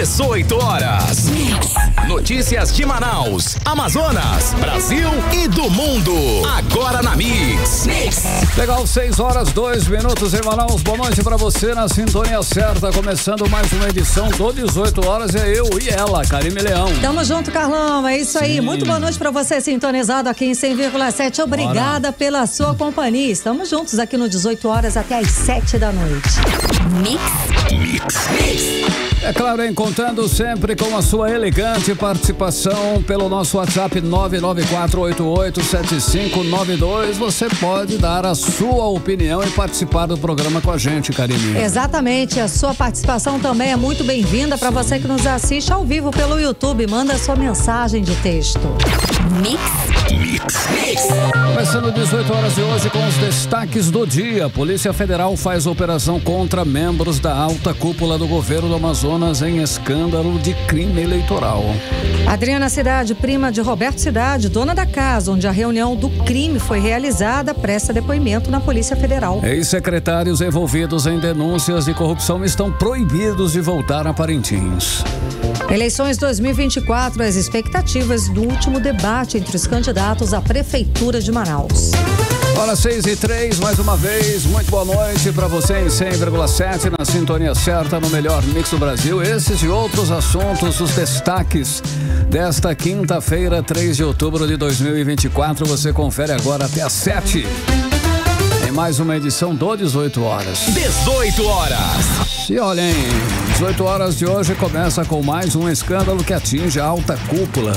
18 horas. Notícias de Manaus, Amazonas, Brasil e do mundo. Agora na Mix. Legal, 6 horas, 2 minutos em Manaus. Boa noite pra você na sintonia certa. Começando mais uma edição do 18 horas. É eu e ela, Karime Leão. Tamo junto, Carlão. É isso aí. Muito boa noite pra você sintonizado aqui em 100,7. Obrigada pela sua companhia. Estamos juntos aqui no 18 horas até às 7 da noite. Mix. É claro, hein, contando sempre com a sua elegante participação pelo nosso WhatsApp 994887592. Você pode dar a sua opinião e participar do programa com a gente, Karime. Exatamente, a sua participação também é muito bem-vinda para você que nos assiste ao vivo pelo YouTube. Manda a sua mensagem de texto. Mix. Começando 18 horas de hoje com os destaques do dia. Polícia Federal faz operação contra membros da alta cúpula do governo do Amazonas em escândalo de crime eleitoral. Adriana Cidade, prima de Roberto Cidade, dona da casa onde a reunião do crime foi realizada, presta depoimento na Polícia Federal. Ex-secretários envolvidos em denúncias de corrupção estão proibidos de voltar a Parintins. Eleições 2024, as expectativas do último debate entre os candidatos à Prefeitura de Manaus. Hora 6:03, mais uma vez, muito boa noite para você em 100,7 na sintonia certa no melhor mix do Brasil. Esses e outros assuntos, os destaques desta quinta-feira, 3 de outubro de 2024, você confere agora até às 7. Em mais uma edição do 18 horas. 18 horas. E olhem, 18 horas de hoje começa com mais um escândalo que atinge a alta cúpula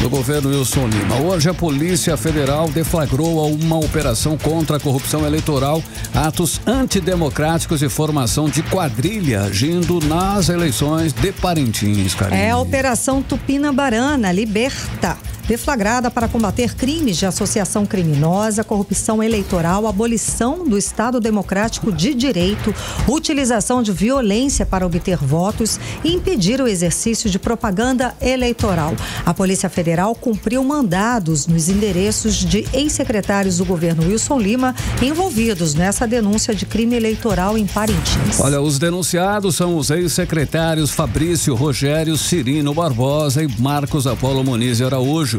do governo Wilson Lima. Hoje a Polícia Federal deflagrou uma operação contra a corrupção eleitoral, atos antidemocráticos e formação de quadrilha agindo nas eleições de Parintins, Karine. É a Operação Tupinambarana Liberta, deflagrada para combater crimes de associação criminosa, corrupção eleitoral, abolição do Estado Democrático de Direito, utilização de violência para obter votos e impedir o exercício de propaganda eleitoral. A Polícia Federal cumpriu mandados nos endereços de ex-secretários do governo Wilson Lima envolvidos nessa denúncia de crime eleitoral em Parintins. Olha, os denunciados são os ex-secretários Fabrício Rogério Cirino Barbosa e Marcos Apolo Muniz Araújo.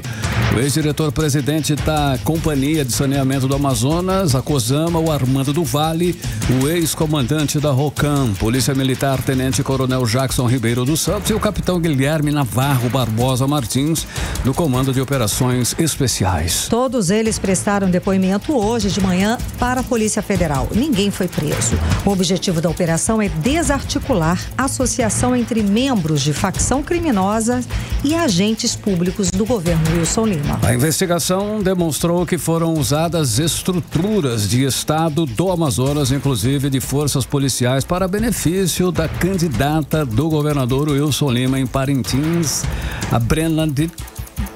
O ex-diretor-presidente da Companhia de Saneamento do Amazonas, a COSAMA, o Armando do Vale, o ex-comandante da ROCAM, Polícia Militar, Tenente-Coronel Jackson Ribeiro dos Santos e o capitão Guilherme Navarro Barbosa Martins, do Comando de Operações Especiais. Todos eles prestaram depoimento hoje de manhã para a Polícia Federal. Ninguém foi preso. O objetivo da operação é desarticular a associação entre membros de facção criminosa e agentes públicos do governo Wilson Lima. A investigação demonstrou que foram usadas estruturas de Estado do Amazonas, inclusive de forças policiais, para benefício da candidata do governador Wilson Lima em Parintins, a Brenda de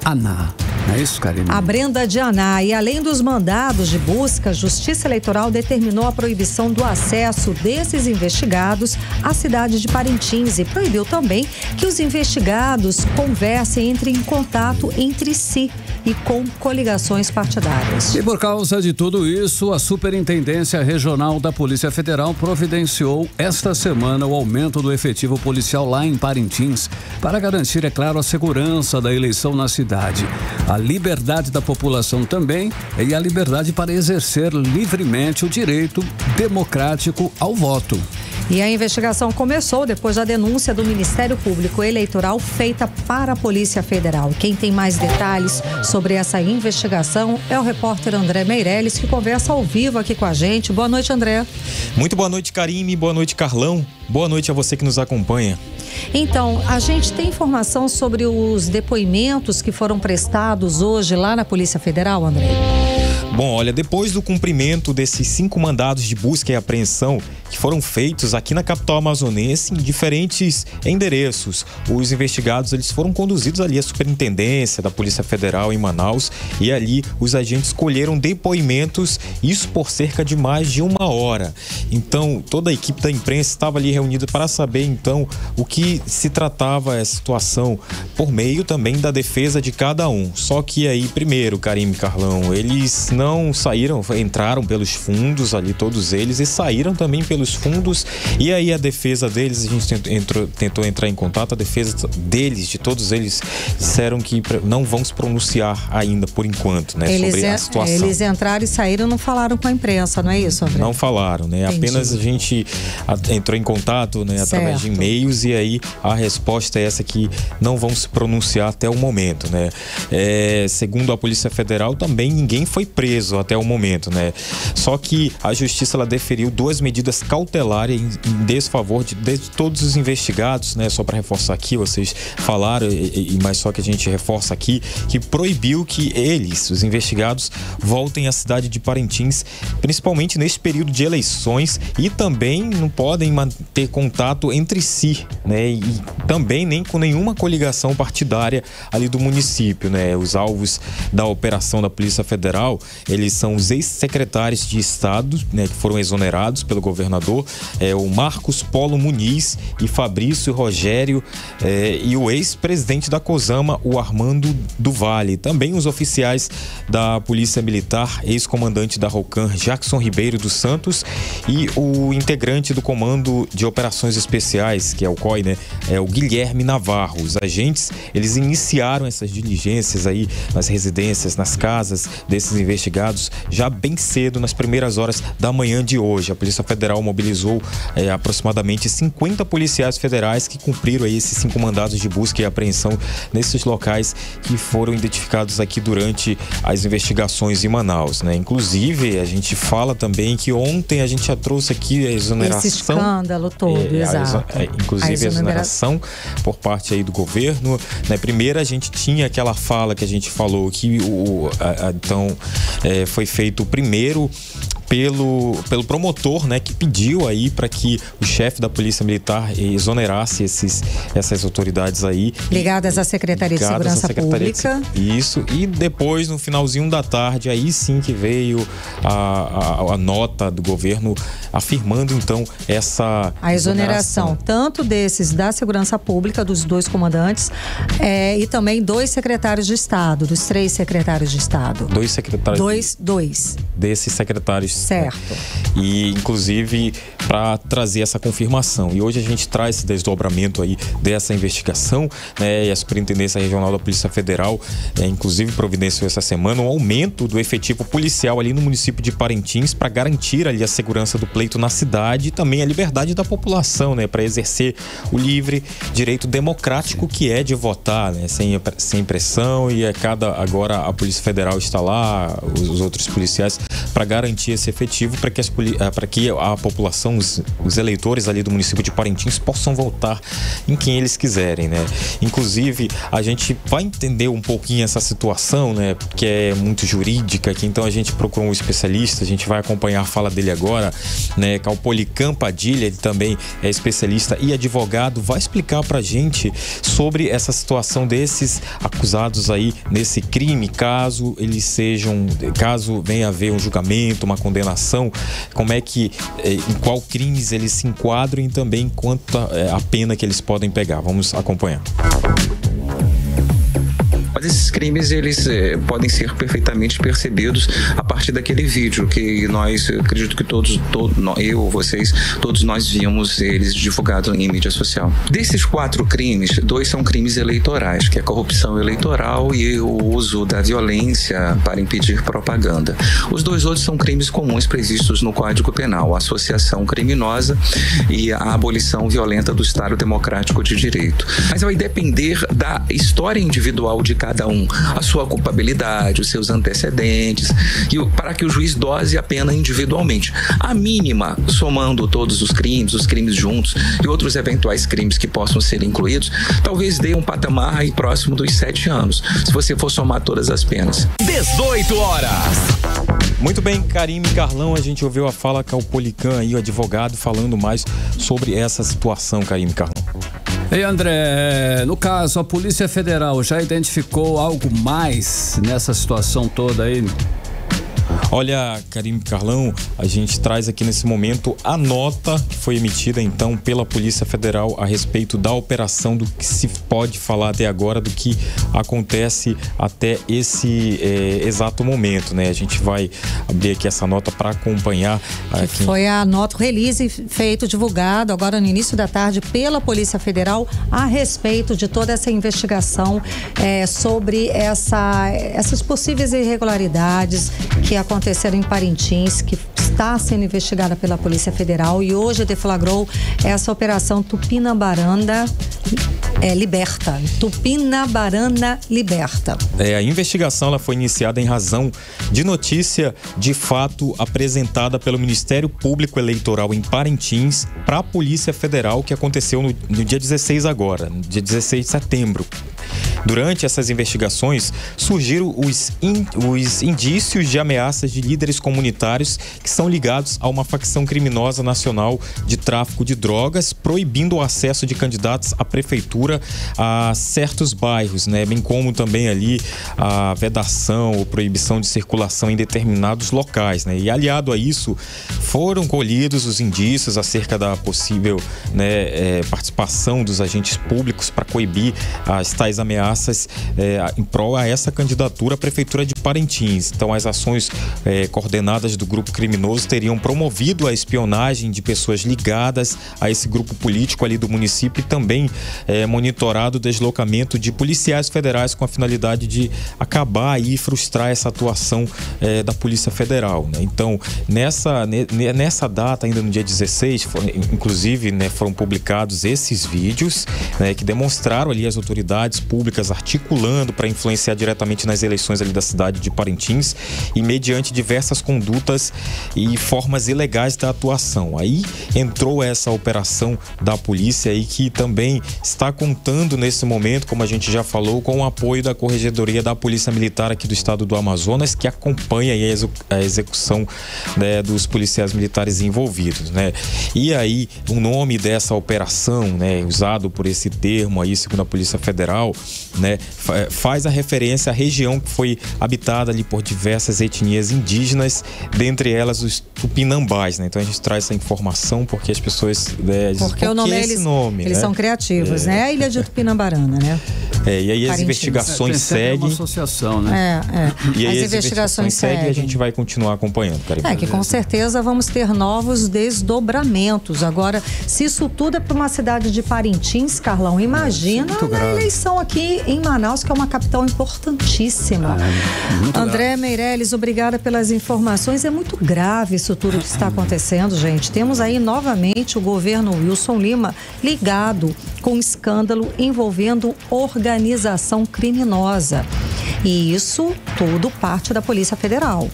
Aná. É isso, Karine? A Brenda de Aná. E além dos mandados de busca, a Justiça Eleitoral determinou a proibição do acesso desses investigados à cidade de Parintins e proibiu também que os investigados conversem, entrem em contato entre si e com coligações partidárias. E por causa de tudo isso, a Superintendência Regional da Polícia Federal providenciou esta semana o aumento do efetivo policial lá em Parintins para garantir, é claro, a segurança da eleição na cidade. A liberdade da população também e a liberdade para exercer livremente o direito democrático ao voto. E a investigação começou depois da denúncia do Ministério Público Eleitoral feita para a Polícia Federal. Quem tem mais detalhes sobre essa investigação é o repórter André Meirelles, que conversa ao vivo aqui com a gente. Boa noite, André. Muito boa noite, Karime. Boa noite, Carlão. Boa noite a você que nos acompanha. Então, a gente tem informação sobre os depoimentos que foram prestados hoje lá na Polícia Federal, André? Bom, olha, depois do cumprimento desses 5 mandados de busca e apreensão que foram feitos aqui na capital amazonense em diferentes endereços, os investigados eles foram conduzidos ali à Superintendência da Polícia Federal em Manaus e ali os agentes colheram depoimentos, isso por cerca de mais de 1 hora. Então, toda a equipe da imprensa estava ali reunida para saber, então, o que se tratava essa situação por meio também da defesa de cada um. Só que aí, primeiro, Karime, Carlão, eles não saíram, entraram pelos fundos ali, todos eles, e saíram também pelos pelos fundos. E aí a defesa deles, a gente tentou entrar em contato, a defesa deles, de todos eles, disseram que não vão se pronunciar ainda por enquanto, né, sobre a situação. Eles entraram e saíram, não falaram com a imprensa, não é isso, André? Não falaram, né? Entendi. Apenas a gente entrou em contato, né, através de e-mails, e aí a resposta é essa, que não vão se pronunciar até o momento, né? Segundo a Polícia Federal, também ninguém foi preso até o momento, né? Só que a Justiça, ela deferiu 2 medidas cautelares em desfavor de todos os investigados, né? Só para reforçar aqui, vocês falaram, mas só que a gente reforça aqui, que proibiu que eles, os investigados, voltem à cidade de Parintins, principalmente neste período de eleições, e também não podem manter contato entre si, né? E também nem com nenhuma coligação partidária ali do município, né? Os alvos da operação da Polícia Federal, eles são os ex-secretários de Estado, né, que foram exonerados pelo governador, o Marcos Polo Muniz e Fabrício Rogério, e o ex-presidente da COSAMA, o Armando do Vale. Também os oficiais da Polícia Militar, ex-comandante da ROCAN, Jackson Ribeiro dos Santos, e o integrante do Comando de Operações Especiais, que é o COI, né, o Guilherme Navarro. Os agentes, eles iniciaram essas diligências aí nas residências, nas casas desses investigados, já bem cedo, nas primeiras horas da manhã de hoje. A Polícia Federal mobilizou aproximadamente 50 policiais federais que cumpriram aí esses 5 mandados de busca e apreensão nesses locais que foram identificados aqui durante as investigações em Manaus, né? Inclusive, a gente fala também que ontem a gente já trouxe aqui a exoneração. Esse escândalo todo, exato. Inclusive a exoneração por parte aí do governo, né? Primeiro a gente tinha aquela fala que a gente falou que foi feito primeiro pelo promotor, né, que pediu aí para que o chefe da Polícia Militar exonerasse essas autoridades aí. Ligadas à Secretaria de Segurança Pública. Isso, e depois, no finalzinho da tarde, aí sim que veio a nota do governo afirmando, então, a exoneração. Tanto desses da Segurança Pública, dos 2 comandantes, e também 2 secretários de Estado, dos 3 secretários de Estado. 2 secretários? 2. Desses secretários. Certo. E, inclusive, para trazer essa confirmação. E hoje a gente traz esse desdobramento aí dessa investigação, né? E a Superintendência Regional da Polícia Federal, inclusive, providenciou essa semana um aumento do efetivo policial ali no município de Parintins para garantir ali a segurança do pleito na cidade e também a liberdade da população, né? Para exercer o livre direito democrático que é de votar, né? Sem pressão, e agora a Polícia Federal está lá, os outros policiais, para garantir esse efetivo para que a população, os eleitores ali do município de Parintins possam votar em quem eles quiserem, né? Inclusive, a gente vai entender um pouquinho essa situação, né? Que é muito jurídica aqui, então a gente procurou um especialista, a gente vai acompanhar a fala dele agora, né? Que é o Polican Padilha, ele também é especialista e advogado, vai explicar pra gente sobre essa situação desses acusados aí nesse crime, caso venha a haver um julgamento, uma condenação, como é que, em qual crimes eles se enquadram e também quanto a pena que eles podem pegar. Vamos acompanhar. Mas esses crimes, eles podem ser perfeitamente percebidos a partir daquele vídeo que nós, acredito que todos nós vimos eles divulgados em mídia social. Desses 4 crimes, 2 são crimes eleitorais, que é a corrupção eleitoral e o uso da violência para impedir propaganda. Os 2 outros são crimes comuns previstos no Código Penal, a associação criminosa e a abolição violenta do Estado Democrático de Direito. Mas vai depender da história individual de cada um, a sua culpabilidade, os seus antecedentes, para que o juiz dose a pena individualmente. A mínima, somando todos os crimes juntos e outros eventuais crimes que possam ser incluídos, talvez dê um patamar aí próximo dos 7 anos, se você for somar todas as penas. 18 horas. Muito bem, Karime Carlão, a gente ouviu a fala com o Polican aí, o advogado, falando mais sobre essa situação, Karime Carlão. Ei, André, no caso, a Polícia Federal já identificou algo mais nessa situação toda aí? Olha, Karime, Carlão, a gente traz aqui nesse momento a nota que foi emitida então pela Polícia Federal a respeito da operação, do que se pode falar até agora, do que acontece até esse exato momento, né? A gente vai abrir aqui essa nota para acompanhar. Foi a nota, o release feito, divulgado agora no início da tarde pela Polícia Federal a respeito de toda essa investigação sobre essas possíveis irregularidades que aconteceram em Parintins, que está sendo investigada pela Polícia Federal, e hoje deflagrou essa operação Tupinambarana Liberta. Tupinambarana Liberta. A investigação ela foi iniciada em razão de notícia de fato apresentada pelo Ministério Público Eleitoral em Parintins para a Polícia Federal, que aconteceu no dia 16 agora, no dia 16 de setembro. Durante essas investigações, surgiram os indícios de ameaças de líderes comunitários que são ligados a uma facção criminosa nacional de tráfico de drogas, proibindo o acesso de candidatos à prefeitura a certos bairros, né? Bem como também ali a vedação ou proibição de circulação em determinados locais, né? E aliado a isso, foram colhidos os indícios acerca da possível, né, participação dos agentes públicos para coibir as tais ameaças em prol a essa candidatura à Prefeitura de Parintins. Então, as ações coordenadas do grupo criminoso teriam promovido a espionagem de pessoas ligadas a esse grupo político ali do município e também monitorado o deslocamento de policiais federais com a finalidade de acabar e frustrar essa atuação da Polícia Federal, né? Então, nessa data, ainda no dia 16, inclusive, né, foram publicados esses vídeos, né, que demonstraram ali as autoridades públicas articulando para influenciar diretamente nas eleições ali da cidade de Parintins e mediante diversas condutas e formas ilegais da atuação. Aí entrou essa operação da polícia aí, que também está contando nesse momento, como a gente já falou, com o apoio da Corregedoria da Polícia Militar aqui do estado do Amazonas, que acompanha aí a execução, né, dos policiais militares envolvidos, né? E aí o nome dessa operação, né, usado por esse termo aí, segundo a Polícia Federal, né, faz a referência à região que foi habitada ali por diversas etnias indígenas, dentre elas os tupinambás, né? Então a gente traz essa informação porque as pessoas porque o nome eles né? são criativos, né? A ilha de Tupinambarana, né? E aí as investigações seguem. Uma associação, né? E aí as investigações seguem e a gente vai continuar acompanhando, Karime. Que com certeza vamos ter novos desdobramentos. Agora, se isso tudo é para uma cidade de Parintins, Carlão, imagina a eleição aqui em Manaus, que é uma capital importantíssima. André Meirelles, obrigada pelas informações. É muito grave isso tudo que está acontecendo, gente. Temos aí novamente o governo Wilson Lima ligado com escândalo envolvendo organização criminosa. E isso tudo parte da Polícia Federal.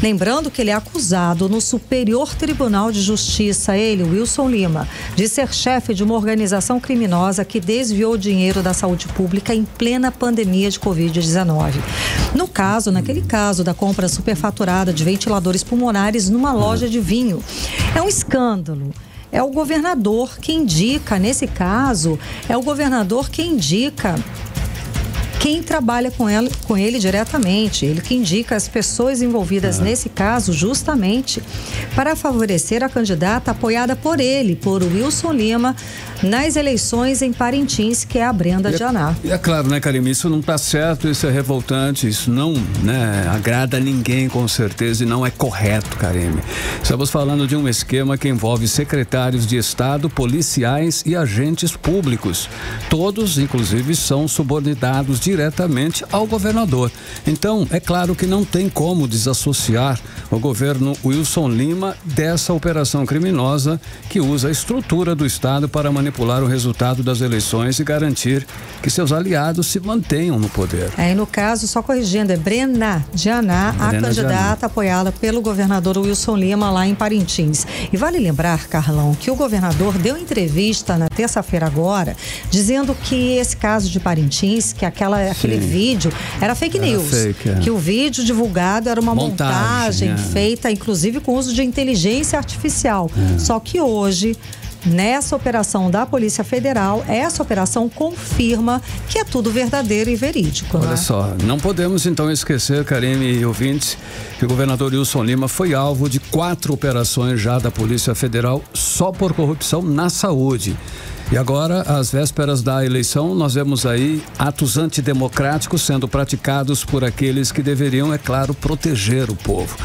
Lembrando que ele é acusado no Superior Tribunal de Justiça, ele, Wilson Lima, de ser chefe de uma organização criminosa que desviou dinheiro da saúde pública em plena pandemia de Covid-19. Naquele caso da compra superfaturada de ventiladores pulmonares numa loja de vinho. É um escândalo. É o governador que indica, nesse caso, quem trabalha com ele diretamente, ele que indica as pessoas envolvidas nesse caso justamente para favorecer a candidata apoiada por ele, por Wilson Lima, nas eleições em Parintins, que é a Brenda Dianá. E é claro, né, Karime, isso não está certo, isso é revoltante, isso não, né, agrada a ninguém, com certeza, e não é correto, Karime. Estamos falando de um esquema que envolve secretários de Estado, policiais e agentes públicos. Todos, inclusive, são subordinados diretamente ao governador. Então, é claro que não tem como desassociar o governo Wilson Lima dessa operação criminosa que usa a estrutura do Estado para manipular o resultado das eleições e garantir que seus aliados se mantenham no poder. E no caso, só corrigindo, é Brenda Dianá, a candidata apoiada pelo governador Wilson Lima lá em Parintins. E vale lembrar, Carlão, que o governador deu entrevista na terça-feira agora, dizendo que esse caso de Parintins, que aquele vídeo era fake news. Que o vídeo divulgado era uma montagem feita, inclusive com uso de inteligência artificial. Só que hoje nessa operação da Polícia Federal, essa operação confirma que é tudo verdadeiro e verídico. Olha só, não podemos então esquecer, Karine e ouvintes, que o governador Wilson Lima foi alvo de 4 operações já da Polícia Federal só por corrupção na saúde. E agora, às vésperas da eleição, nós vemos aí atos antidemocráticos sendo praticados por aqueles que deveriam, é claro, proteger o povo.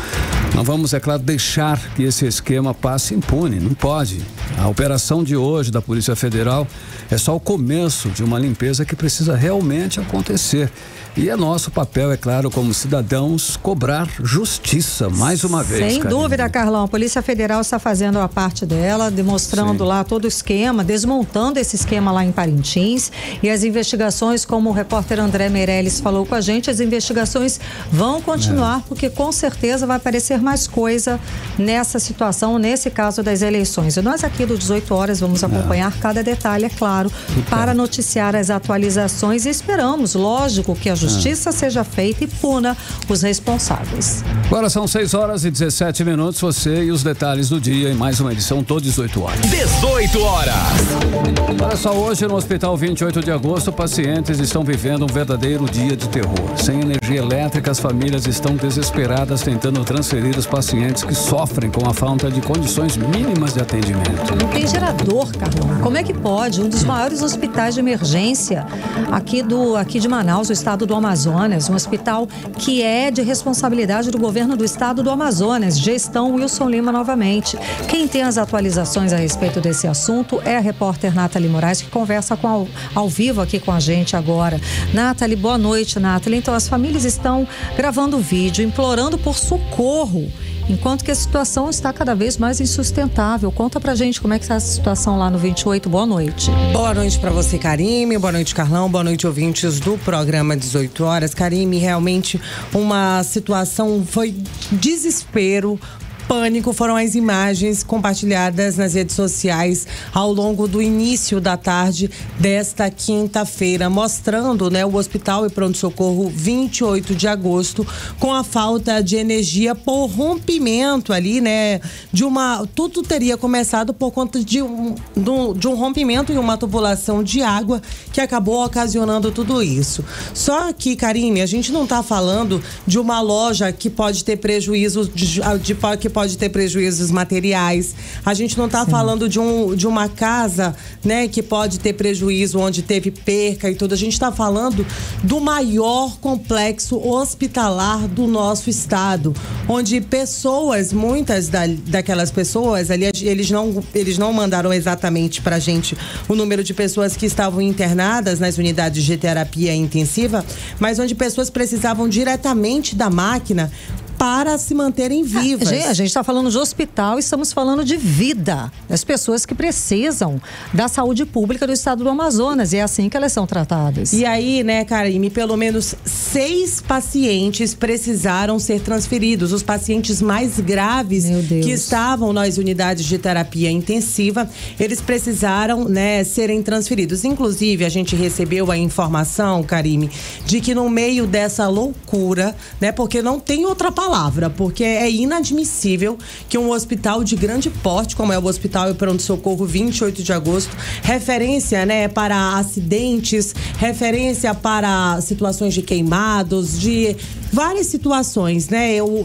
Não vamos, é claro, deixar que esse esquema passe impune, não pode. A operação de hoje da Polícia Federal é só o começo de uma limpeza que precisa realmente acontecer. E é nosso papel, é claro, como cidadãos, cobrar justiça, mais uma vez. Sem dúvida, Carlão, a Polícia Federal está fazendo a parte dela, demonstrando lá todo o esquema, desmontando esse esquema lá em Parintins. E as investigações, como o repórter André Meirelles falou com a gente, as investigações vão continuar, porque com certeza vai aparecer mais coisa nessa situação, nesse caso das eleições. E nós aqui do 18 horas vamos acompanhar cada detalhe, é claro, para noticiar as atualizações e esperamos, lógico, que a justiça seja feita e puna os responsáveis. Agora são 6h17, você e os detalhes do dia em mais uma edição do 18 horas. 18 horas. Olha só, hoje no Hospital 28 de Agosto, pacientes estão vivendo um verdadeiro dia de terror. Sem energia elétrica, as famílias estão desesperadas tentando transferir os pacientes que sofrem com a falta de condições mínimas de atendimento. Não tem gerador, Carlão. Como é que pode? Um dos maiores hospitais de emergência aqui de Manaus, o estado do Amazonas, um hospital que é de responsabilidade do governo do estado do Amazonas, gestão Wilson Lima novamente. Quem tem as atualizações a respeito desse assunto é a repórter Nathalie Moraes, que conversa ao vivo aqui com a gente agora. Nathalie, boa noite, Nathalie. Então, as famílias estão gravando vídeo, implorando por socorro, enquanto que a situação está cada vez mais insustentável. Conta pra gente como é que está a situação lá no 28. Boa noite. Boa noite pra você, Karime. Boa noite, Carlão. Boa noite, ouvintes do programa 18 horas. Karime, realmente uma situação, foi desespero, pânico, foram as imagens compartilhadas nas redes sociais ao longo do início da tarde desta quinta-feira, mostrando, o Hospital e Pronto-Socorro 28 de agosto com a falta de energia por rompimento ali, tudo teria começado por conta de um rompimento em uma tubulação de água que acabou ocasionando tudo isso. Só que, Karine, a gente não está falando de uma loja que pode ter prejuízos que pode ter prejuízos materiais. A gente não está falando de uma casa, que pode ter prejuízo, onde teve perca e tudo. A gente está falando do maior complexo hospitalar do nosso estado, onde pessoas, muitas daquelas pessoas, ali, eles não mandaram exatamente pra gente o número de pessoas que estavam internadas nas unidades de terapia intensiva, mas onde pessoas precisavam diretamente da máquina para se manterem vivas. A gente está falando de hospital, estamos falando de vida das pessoas que precisam da saúde pública do estado do Amazonas, e é assim que elas são tratadas. E aí, Karime, pelo menos 6 pacientes precisaram ser transferidos, os pacientes mais graves que estavam nas unidades de terapia intensiva, eles precisaram, serem transferidos. Inclusive, a gente recebeu a informação, Karime, de que no meio dessa loucura, porque não tem outra palavra, porque é inadmissível que um hospital de grande porte, como é o Hospital e Pronto-Socorro 28 de agosto, referência, para acidentes, referência para situações de queimados, de várias situações,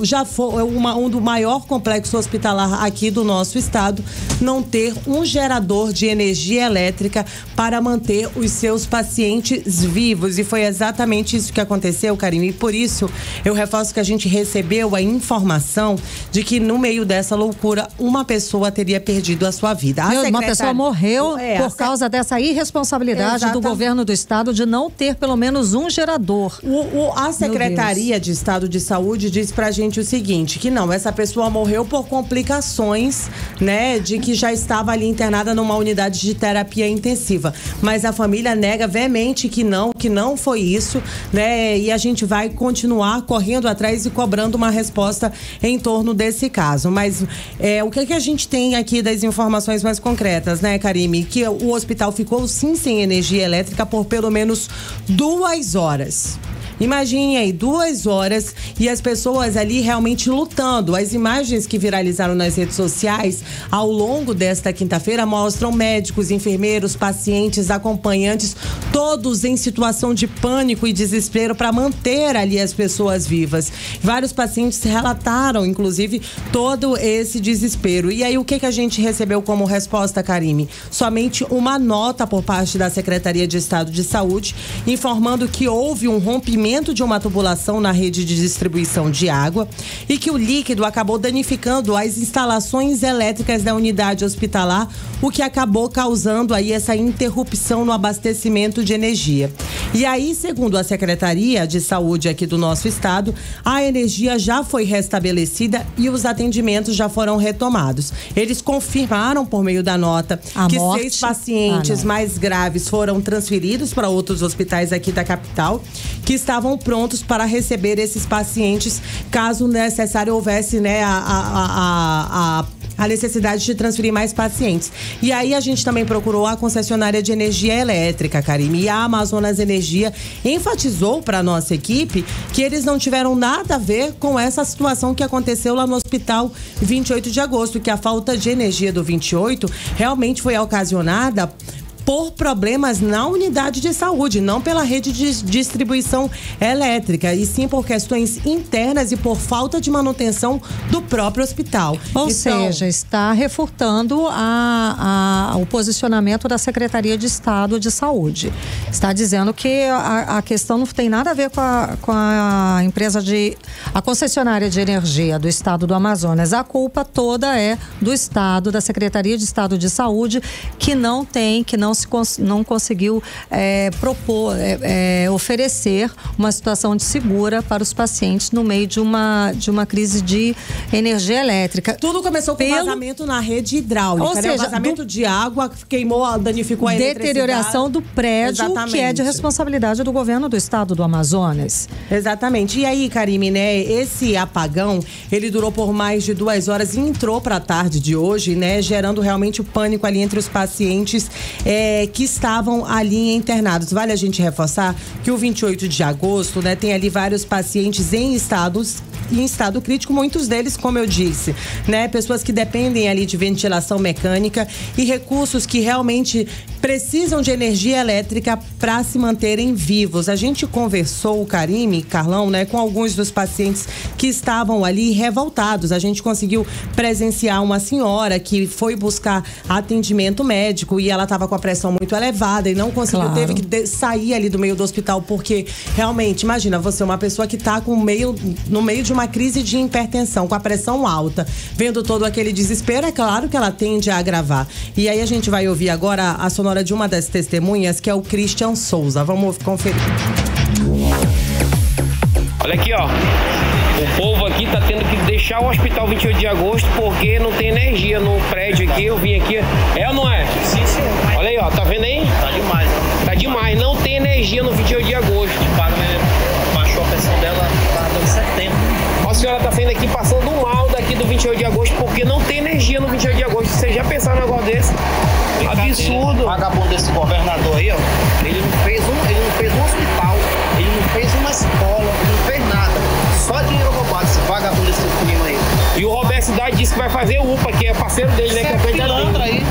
Já foi um do maior complexo hospitalar aqui do nosso estado, não ter um gerador de energia elétrica para manter os seus pacientes vivos, e foi exatamente isso que aconteceu, Karime, e por isso eu reforço que a gente recebeu a informação de que no meio dessa loucura uma pessoa teria perdido a sua vida. Uma pessoa morreu por causa dessa irresponsabilidade do governo do estado de não ter pelo menos um gerador. A Secretaria de Estado de Saúde disse pra gente o seguinte, que não, essa pessoa morreu por complicações, de que já estava ali internada numa unidade de terapia intensiva, mas a família nega veemente que não foi isso, e a gente vai continuar correndo atrás e cobrando uma resposta em torno desse caso. Mas o que a gente tem aqui das informações mais concretas, Karime? Que o hospital ficou sim sem energia elétrica por pelo menos 2 horas. Imagine aí, 2 horas e as pessoas ali realmente lutando. As imagens que viralizaram nas redes sociais ao longo desta quinta-feira mostram médicos, enfermeiros, pacientes, acompanhantes, todos em situação de pânico e desespero para manter ali as pessoas vivas. Vários pacientes relataram, inclusive, todo esse desespero. E aí, o que a gente recebeu como resposta, Karime? Somente uma nota por parte da Secretaria de Estado de Saúde, informando que houve um rompimento de uma tubulação na rede de distribuição de água e que o líquido acabou danificando as instalações elétricas da unidade hospitalar, o que acabou causando aí essa interrupção no abastecimento de energia. E aí, segundo a Secretaria de Saúde aqui do nosso estado, a energia já foi restabelecida e os atendimentos já foram retomados. Eles confirmaram por meio da nota que 6 pacientes mais graves foram transferidos para outros hospitais aqui da capital, que estavam prontos para receber esses pacientes caso necessário houvesse, né, a necessidade de transferir mais pacientes. E aí a gente também procurou a concessionária de energia elétrica, Karime, e a Amazonas Energia enfatizou para a nossa equipe que eles não tiveram nada a ver com essa situação que aconteceu lá no hospital 28 de agosto, que a falta de energia do 28 realmente foi ocasionada por problemas na unidade de saúde, não pela rede de distribuição elétrica, e sim por questões internas e por falta de manutenção do próprio hospital. Ou seja, está refutando o posicionamento da Secretaria de Estado de Saúde. Está dizendo que a questão não tem nada a ver com a empresa a concessionária de energia do Estado do Amazonas. A culpa toda é do Estado, da Secretaria de Estado de Saúde, que não conseguiu oferecer uma situação de segura para os pacientes no meio de uma crise de energia elétrica. Tudo começou com vazamento na rede hidráulica, ou seja, vazamento de água, queimou, danificou a eletricidade. Deterioração do prédio. Exatamente. Que é de responsabilidade do governo do Estado do Amazonas. Exatamente. E aí, Karime, né, esse apagão, ele durou por mais de 2 horas e entrou para a tarde de hoje, né, gerando realmente o pânico ali entre os pacientes que estavam ali internados. Vale a gente reforçar que o 28 de agosto, né, tem ali vários pacientes em estado crítico, muitos deles, como eu disse, né, pessoas que dependem ali de ventilação mecânica e recursos que realmente precisam de energia elétrica para se manterem vivos. A gente conversou, Karime, Carlão, né, com alguns dos pacientes que estavam ali revoltados. A gente conseguiu presenciar uma senhora que foi buscar atendimento médico e ela estava com a pressão muito elevada e não conseguiu, teve que sair ali do meio do hospital, porque realmente, imagina, você, uma pessoa que está no meio de uma crise de hipertensão, com a pressão alta, vendo todo aquele desespero, é claro que ela tende a agravar. E aí a gente vai ouvir agora a sonora de uma das testemunhas, que é o Christian Souza. Vamos conferir. Olha aqui, ó. O povo aqui tá tendo que deixar o hospital 28 de agosto porque não tem energia no prédio aqui. Eu vim aqui. É ou não é? Sim, sim. Olha aí, ó. Tá vendo aí? Tá demais, né? Tá demais. Não tem energia no 28 de agosto. Baixou a pressão dela, tá dando 70. A senhora tá saindo aqui passando mal daqui do 28 de agosto porque não tem energia no 28 de agosto. Vocês já pensaram num negócio desse? Absurdo. O vagabundo desse governador aí, ó. Ele não fez um hospital, ele não fez uma escola, ele não fez nada. Só dinheiro roubado, esse vagabundo desse primo aí. E o Roberto Cidade disse que vai fazer UPA, que é parceiro dele, né? Que é pilantra aí.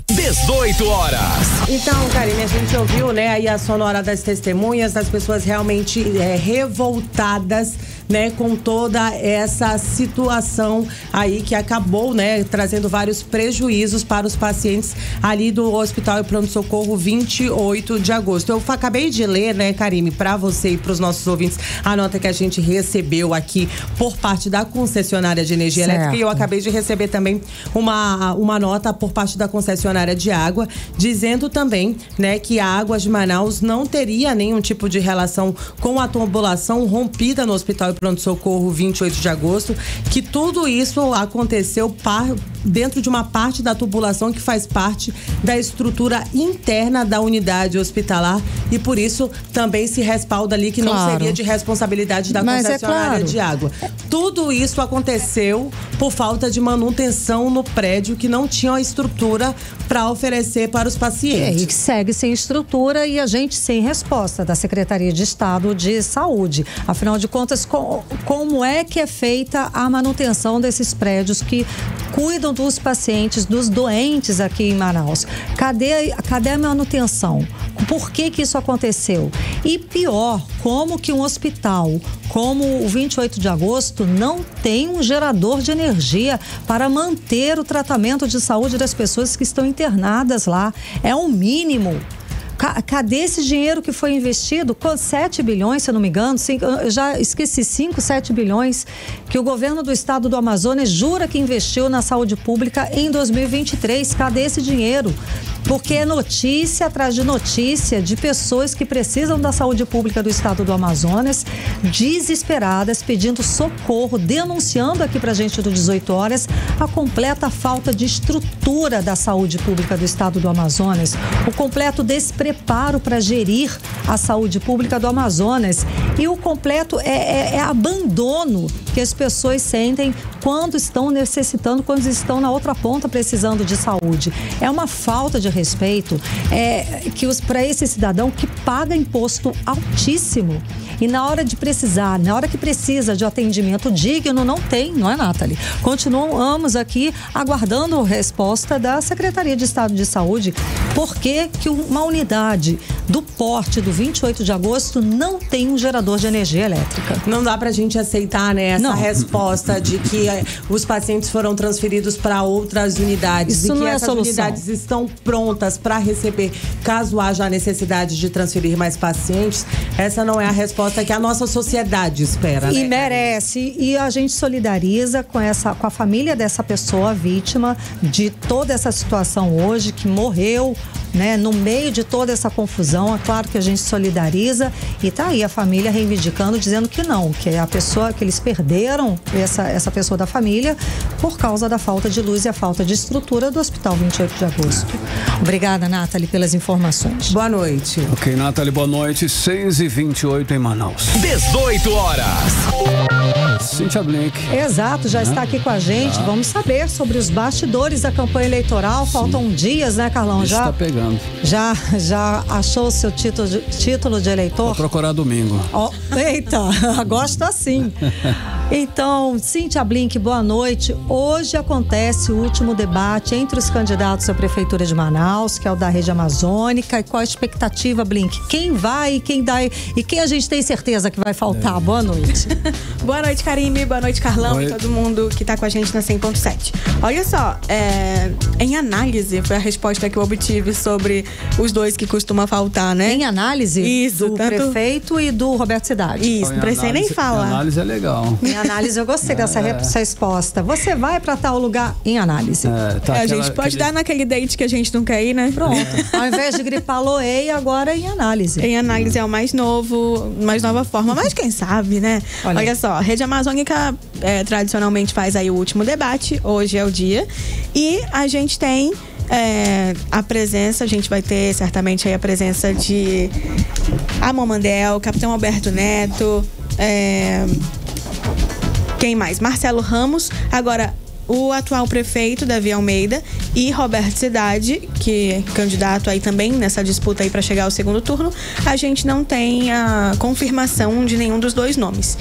18 horas. Então, Karine, a gente ouviu, né, aí a sonora das testemunhas, das pessoas realmente revoltadas, né, com toda essa situação aí que acabou, né, trazendo vários prejuízos para os pacientes ali do Hospital e Pronto-Socorro 28 de agosto. Eu acabei de ler, né, Karime, para você e para os nossos ouvintes, a nota que a gente recebeu aqui por parte da concessionária de energia elétrica, e eu acabei de receber também uma nota por parte da concessionária de água, dizendo também, né, que a Águas de Manaus não teria nenhum tipo de relação com a tubulação rompida no Hospital e Pronto-Socorro 28 de agosto, que tudo isso aconteceu dentro de uma parte da tubulação que faz parte da estrutura interna da unidade hospitalar, e por isso também se respalda ali que não seria de responsabilidade da concessionária de água. Tudo isso aconteceu por falta de manutenção no prédio, que não tinha a estrutura para a oferecer para os pacientes. E que segue sem estrutura e a gente sem resposta da Secretaria de Estado de Saúde. Afinal de contas, como é que é feita a manutenção desses prédios que cuidam dos pacientes, dos doentes aqui em Manaus? Cadê a manutenção? Por que isso aconteceu? E pior, como que um hospital como o 28 de agosto não tem um gerador de energia para manter o tratamento de saúde das pessoas que estão internadas lá? É um mínimo. Cadê esse dinheiro que foi investido? 7 bilhões, se eu não me engano, eu já esqueci, 5, 7 bilhões que o governo do estado do Amazonas jura que investiu na saúde pública em 2023. Cadê esse dinheiro? Porque é notícia atrás de notícia de pessoas que precisam da saúde pública do estado do Amazonas, desesperadas, pedindo socorro, denunciando aqui pra gente do 18 horas a completa falta de estrutura da saúde pública do estado do Amazonas, o completo despreparo para gerir a saúde pública do Amazonas e o completo abandono que as pessoas sentem quando estão necessitando, quando estão na outra ponta precisando de saúde. É uma falta de respeito para esse cidadão que paga imposto altíssimo e na hora de precisar, na hora que precisa de atendimento digno, não tem, não é, Nathalie? Continuamos aqui aguardando a resposta da Secretaria de Estado de Saúde. Por que uma unidade do porte do 28 de agosto não tem um gerador de energia elétrica? Não dá pra gente aceitar, né, essa resposta de que os pacientes foram transferidos para outras unidades. Isso e que não é essas solução. Unidades estão prontas para receber, caso haja a necessidade de transferir mais pacientes. Essa não é a resposta que a nossa sociedade espera, E né? merece. E a gente solidariza com a família dessa pessoa vítima de toda essa situação hoje, que morreu, né, no meio de toda essa confusão. É claro que a gente solidariza e tá aí a família reivindicando, dizendo que não, que a pessoa, que eles perderam essa pessoa da família por causa da falta de luz e a falta de estrutura do Hospital 28 de agosto. Obrigada, Nathalie, pelas informações. Boa noite. Ok, Nathalie, boa noite. 6h28 em Manaus. 18 horas. Cíntia Blink. Exato, já está aqui com a gente. Vamos saber sobre os bastidores da campanha eleitoral. Faltam dias, né, Carlão? Isso tá pegando. Já achou o seu título de eleitor? Vou procurar domingo. Oh, eita, gosto assim. Então, Cíntia Blink, boa noite. Hoje acontece o último debate entre os candidatos à Prefeitura de Manaus, que é o da Rede Amazônica. E qual a expectativa, Blink? Quem vai e quem a gente tem certeza que vai faltar? Boa noite. Boa noite, Karime. Boa noite, Carlão. Oi. E todo mundo que tá com a gente na 100.7. Olha só, em análise foi a resposta que eu obtive sobre os dois que costuma faltar, né? Em análise Isso, do prefeito e do Roberto Cidade. Isso, não precisei nem falar. A análise é legal. Em análise, eu gostei dessa resposta. Você vai para tal lugar em análise. A gente pode dar naquele date que a gente não quer ir, né? Pronto. Ao invés de gripar Loei, agora em análise. Em análise é o mais novo, mais nova forma, mas quem sabe, né? Olha só, a Rede Amazônica tradicionalmente faz aí o último debate, hoje é o dia, e a gente tem a presença, a gente vai ter certamente aí a presença de Amon Mandel, Capitão Alberto Neto, quem mais? Marcelo Ramos, agora o atual prefeito, Davi Almeida, e Roberto Cidade, que é candidato aí também nessa disputa aí para chegar ao segundo turno. A gente não tem a confirmação de nenhum dos dois nomes.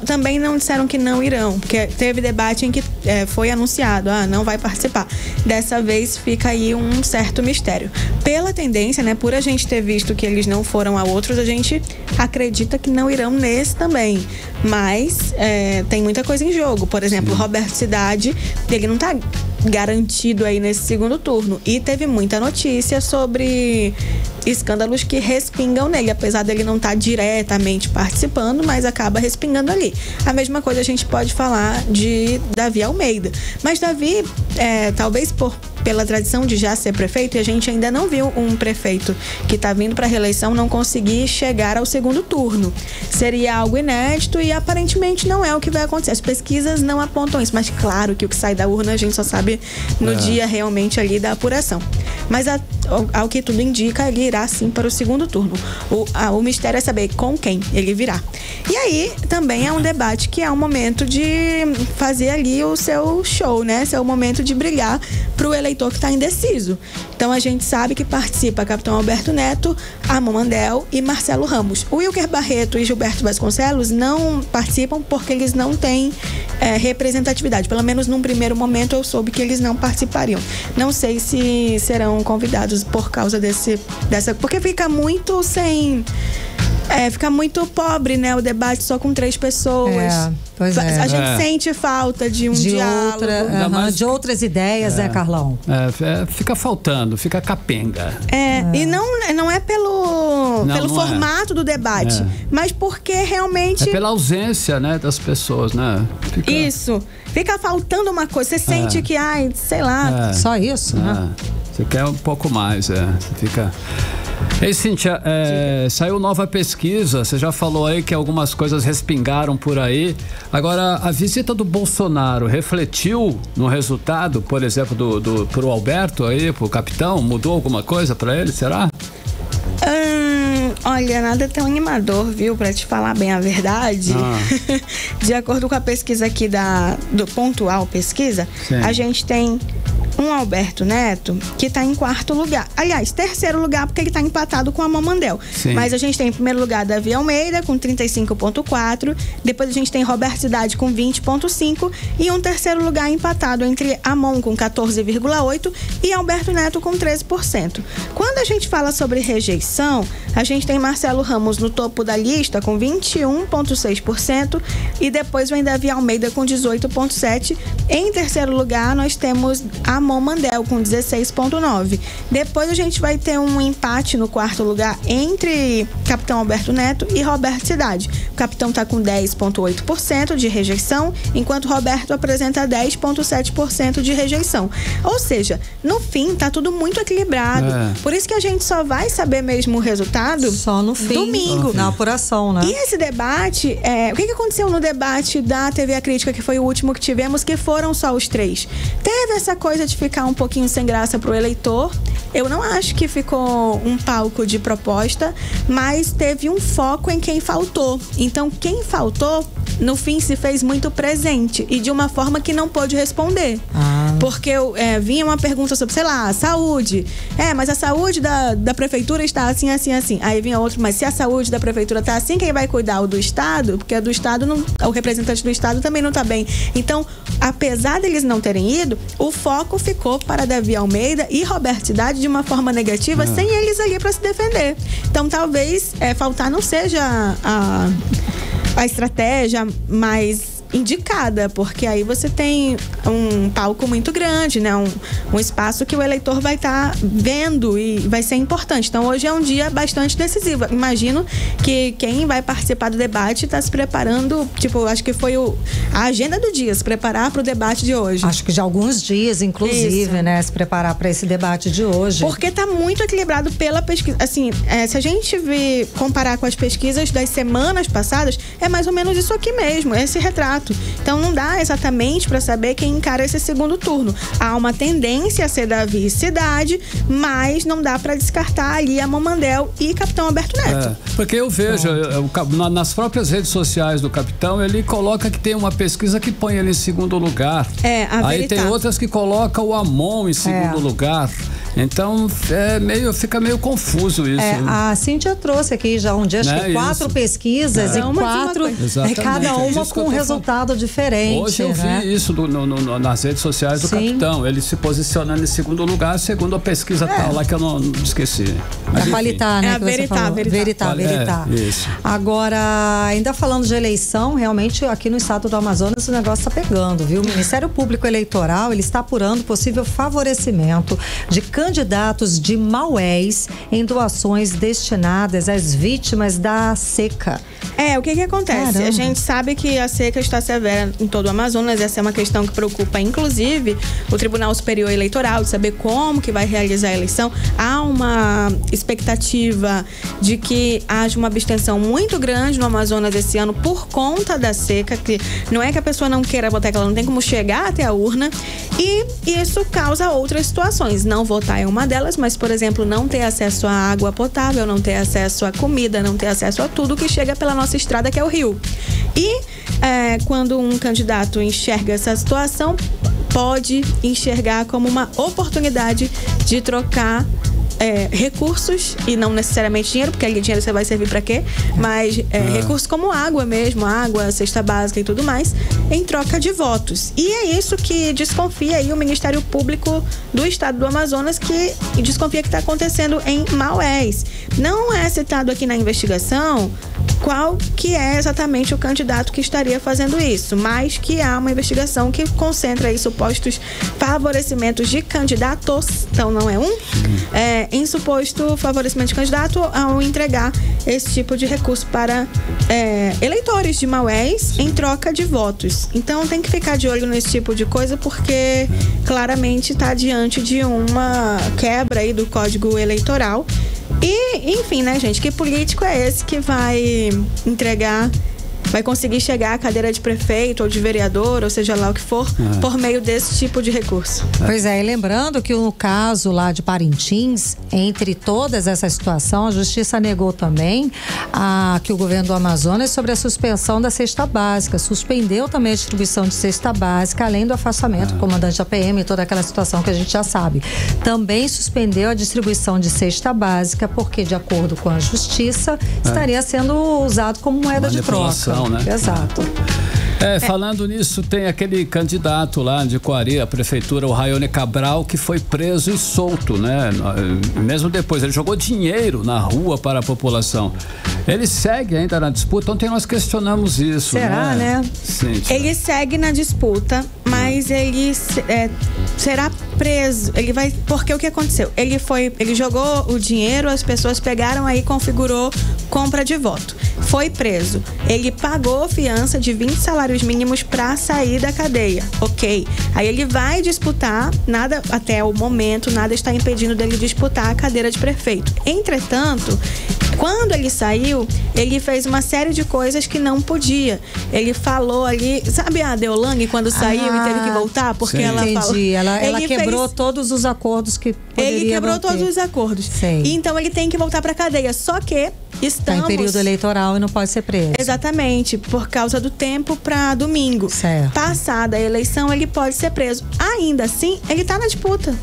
Também não disseram que não irão, porque teve debate em que foi anunciado, não vai participar. Dessa vez fica aí um certo mistério. Pela tendência, né, por a gente ter visto que eles não foram a outros, a gente acredita que não irão nesse também. Mas tem muita coisa em jogo. Por exemplo, Roberto Cidade, ele não tá garantido aí nesse segundo turno. E teve muita notícia sobre escândalos que respingam nele, apesar dele não estar diretamente participando, mas acaba respingando ali. A mesma coisa a gente pode falar de Davi Almeida. Mas Davi, talvez pela tradição de já ser prefeito, e a gente ainda não viu um prefeito que está vindo para a reeleição não conseguir chegar ao segundo turno. Seria algo inédito e aparentemente não é o que vai acontecer. As pesquisas não apontam isso, mas claro que o que sai da urna a gente só sabe no dia realmente ali da apuração. Mas ao que tudo indica, ele irá sim para o segundo turno. O mistério é saber com quem ele virá. E aí também é um debate que é um momento de fazer ali o seu show, né? Seu momento de brilhar para o eleitor que está indeciso. Então a gente sabe que participa Capitão Alberto Neto, Amon Mandel e Marcelo Ramos. O Wilker Barreto e Gilberto Vasconcelos não participam porque eles não têm representatividade. Pelo menos num primeiro momento eu soube que eles não participariam. Não sei se serão convidados por causa dessa... Porque fica muito sem... fica muito pobre, né? O debate só com 3 pessoas. Pois é. A gente sente falta de um diálogo. De outras ideias, né, Carlão? Fica faltando, fica capenga. E não é pelo formato do debate, mas porque realmente... É pela ausência, né, das pessoas, né? Isso. Fica faltando uma coisa. Você sente que, sei lá... Só isso, né? Você quer um pouco mais, Você fica... Ei, Cíntia, saiu nova pesquisa, você já falou aí que algumas coisas respingaram por aí. Agora, a visita do Bolsonaro refletiu no resultado, por exemplo, pro Alberto aí, pro capitão? Mudou alguma coisa para ele, será? Olha, nada tão animador, viu? Pra te falar bem a verdade. De acordo com a pesquisa aqui do Pontual Pesquisa, a gente tem um Alberto Neto que está em 4º lugar. Aliás, 3º lugar porque ele está empatado com a Amon Mandel. Mas a gente tem em primeiro lugar Davi Almeida com 35,4. Depois a gente tem Roberto Cidade com 20,5. E um 3º lugar empatado entre Amon com 14,8 e Alberto Neto com 13%. Quando a gente fala sobre rejeição, a gente tem Marcelo Ramos no topo da lista com 21,6%. E depois vem Davi Almeida com 18,7%. Em 3º lugar, nós temos Amon Mandel com 16,9%. Depois a gente vai ter um empate no 4º lugar entre Capitão Alberto Neto e Roberto Cidade. O Capitão está com 10,8% de rejeição, enquanto Roberto apresenta 10,7% de rejeição. Ou seja, no fim tá tudo muito equilibrado. Por isso que a gente só vai saber mesmo o resultado só no fim, domingo, na apuração, né? E esse debate, o que aconteceu no debate da TV A Crítica, que foi o último que tivemos, que foram só os 3? Teve essa coisa de ficar um pouquinho sem graça pro eleitor. Eu não acho que ficou um palco de proposta, mas teve um foco em quem faltou. Então, quem faltou, no fim, se fez muito presente e de uma forma que não pôde responder. Porque vinha uma pergunta sobre, sei lá, saúde. Mas a saúde da prefeitura está assim, assim, assim. Aí vinha outro, mas se a saúde da prefeitura está assim, quem vai cuidar? O do Estado? Porque a do Estado, o representante do Estado também não está bem. Então, apesar deles não terem ido, o foco ficou para Davi Almeida e Roberto Cidade de uma forma negativa, sem eles ali para se defender. Então, talvez faltar não seja a estratégia mais indicada, porque aí você tem um palco muito grande, né? Um espaço que o eleitor vai estar vendo e vai ser importante. Então hoje é um dia bastante decisivo. Imagino que quem vai participar do debate está se preparando, acho que foi a agenda do dia, se preparar para o debate de hoje. Acho que de alguns dias, inclusive, né? Se preparar para esse debate de hoje. Porque está muito equilibrado pela pesquisa. Assim, se a gente comparar com as pesquisas das semanas passadas, é mais ou menos isso aqui mesmo, esse retrato. Então não dá exatamente para saber quem encara esse segundo turno. Há uma tendência a ser Davi e Cidade, mas não dá para descartar ali Amon Mandel e Capitão Alberto Neto. Porque eu vejo nas próprias redes sociais do Capitão, ele coloca que tem uma pesquisa que põe ele em segundo lugar. Aí tem outras que colocam o Amon em segundo lugar. Então fica meio confuso isso. A Cíntia trouxe aqui já um dia, acho que 4 pesquisas e 4, cada uma com um resultado diferente. Hoje eu vi isso nas redes sociais do Capitão, ele se posicionando em segundo lugar, segundo a pesquisa tal lá que eu não esqueci. A Qualitar, né? A Veritar. Isso. Agora, ainda falando de eleição, realmente aqui no estado do Amazonas o negócio está pegando, viu? O Ministério Público Eleitoral, ele está apurando possível favorecimento de candidatos de Maués em doações destinadas às vítimas da seca. O que acontece? Caramba. A gente sabe que a seca está severa em todo o Amazonas. Essa é uma questão que preocupa, inclusive, o Tribunal Superior Eleitoral, de saber como que vai realizar a eleição. Há uma expectativa de que haja uma abstenção muito grande no Amazonas esse ano por conta da seca, que não é que a pessoa não queira votar, que ela não tem como chegar até a urna, e isso causa outras situações. Não votar é uma delas, mas, por exemplo, não ter acesso à água potável, não ter acesso à comida, não ter acesso a tudo que chega pela nossa estrada, que é o rio. E quando um candidato enxerga essa situação, pode enxergar como uma oportunidade de trocar recursos, e não necessariamente dinheiro, porque ali dinheiro você vai servir para quê? Mas recursos como água mesmo, água, cesta básica e tudo mais, em troca de votos. E é isso que desconfia aí o Ministério Público do Estado do Amazonas, que desconfia que está acontecendo em Maués. Não é citado aqui na investigação qual que é exatamente o candidato que estaria fazendo isso, mas que há uma investigação que concentra aí supostos favorecimentos de candidatos, então não é em suposto favorecimento de candidato ao entregar esse tipo de recurso para eleitores de Maués em troca de votos. Então tem que ficar de olho nesse tipo de coisa, porque claramente está diante de uma quebra aí do Código Eleitoral. E, enfim, né, gente, que político é esse que vai conseguir chegar à cadeira de prefeito ou de vereador, ou seja lá o que for, por meio desse tipo de recurso? Pois é, e lembrando que no caso lá de Parintins, entre todas essa situação, a Justiça negou também que o governo do Amazonas sobre a suspensão da cesta básica, suspendeu também a distribuição de cesta básica, além do afastamento do comandante da PM e toda aquela situação que a gente já sabe. Também suspendeu a distribuição de cesta básica, porque, de acordo com a Justiça, estaria sendo usado como moeda de troca. Né? Exato. Falando nisso, tem aquele candidato lá de Coari, a prefeitura, o Raione Cabral, que foi preso e solto, né? Mesmo depois, ele jogou dinheiro na rua para a população. Ele segue ainda na disputa? Ontem nós questionamos isso. Será, né? Sim, ele segue na disputa, mas ele será preso. Ele vai. Porque o que aconteceu? Ele jogou o dinheiro, as pessoas pegaram aí, configurou compra de voto. Foi preso. Ele pagou fiança de 20 salários mínimos para sair da cadeia. Ok. Aí ele vai disputar, até o momento, nada está impedindo dele disputar a cadeira de prefeito. Entretanto, quando ele saiu, ele fez uma série de coisas que não podia. Ele falou ali, sabe a Deolane quando saiu e teve que voltar? Porque ela falou. Ela quebrou todos os acordos que poderia Ele quebrou manter. Todos os acordos. Sim. Então ele tem que voltar para cadeia. Só que estamos... Está em período eleitoral e não pode ser preso. Exatamente, por causa do tempo para domingo. Certo. Passada a eleição, ele pode ser preso. Ainda assim, ele está na disputa.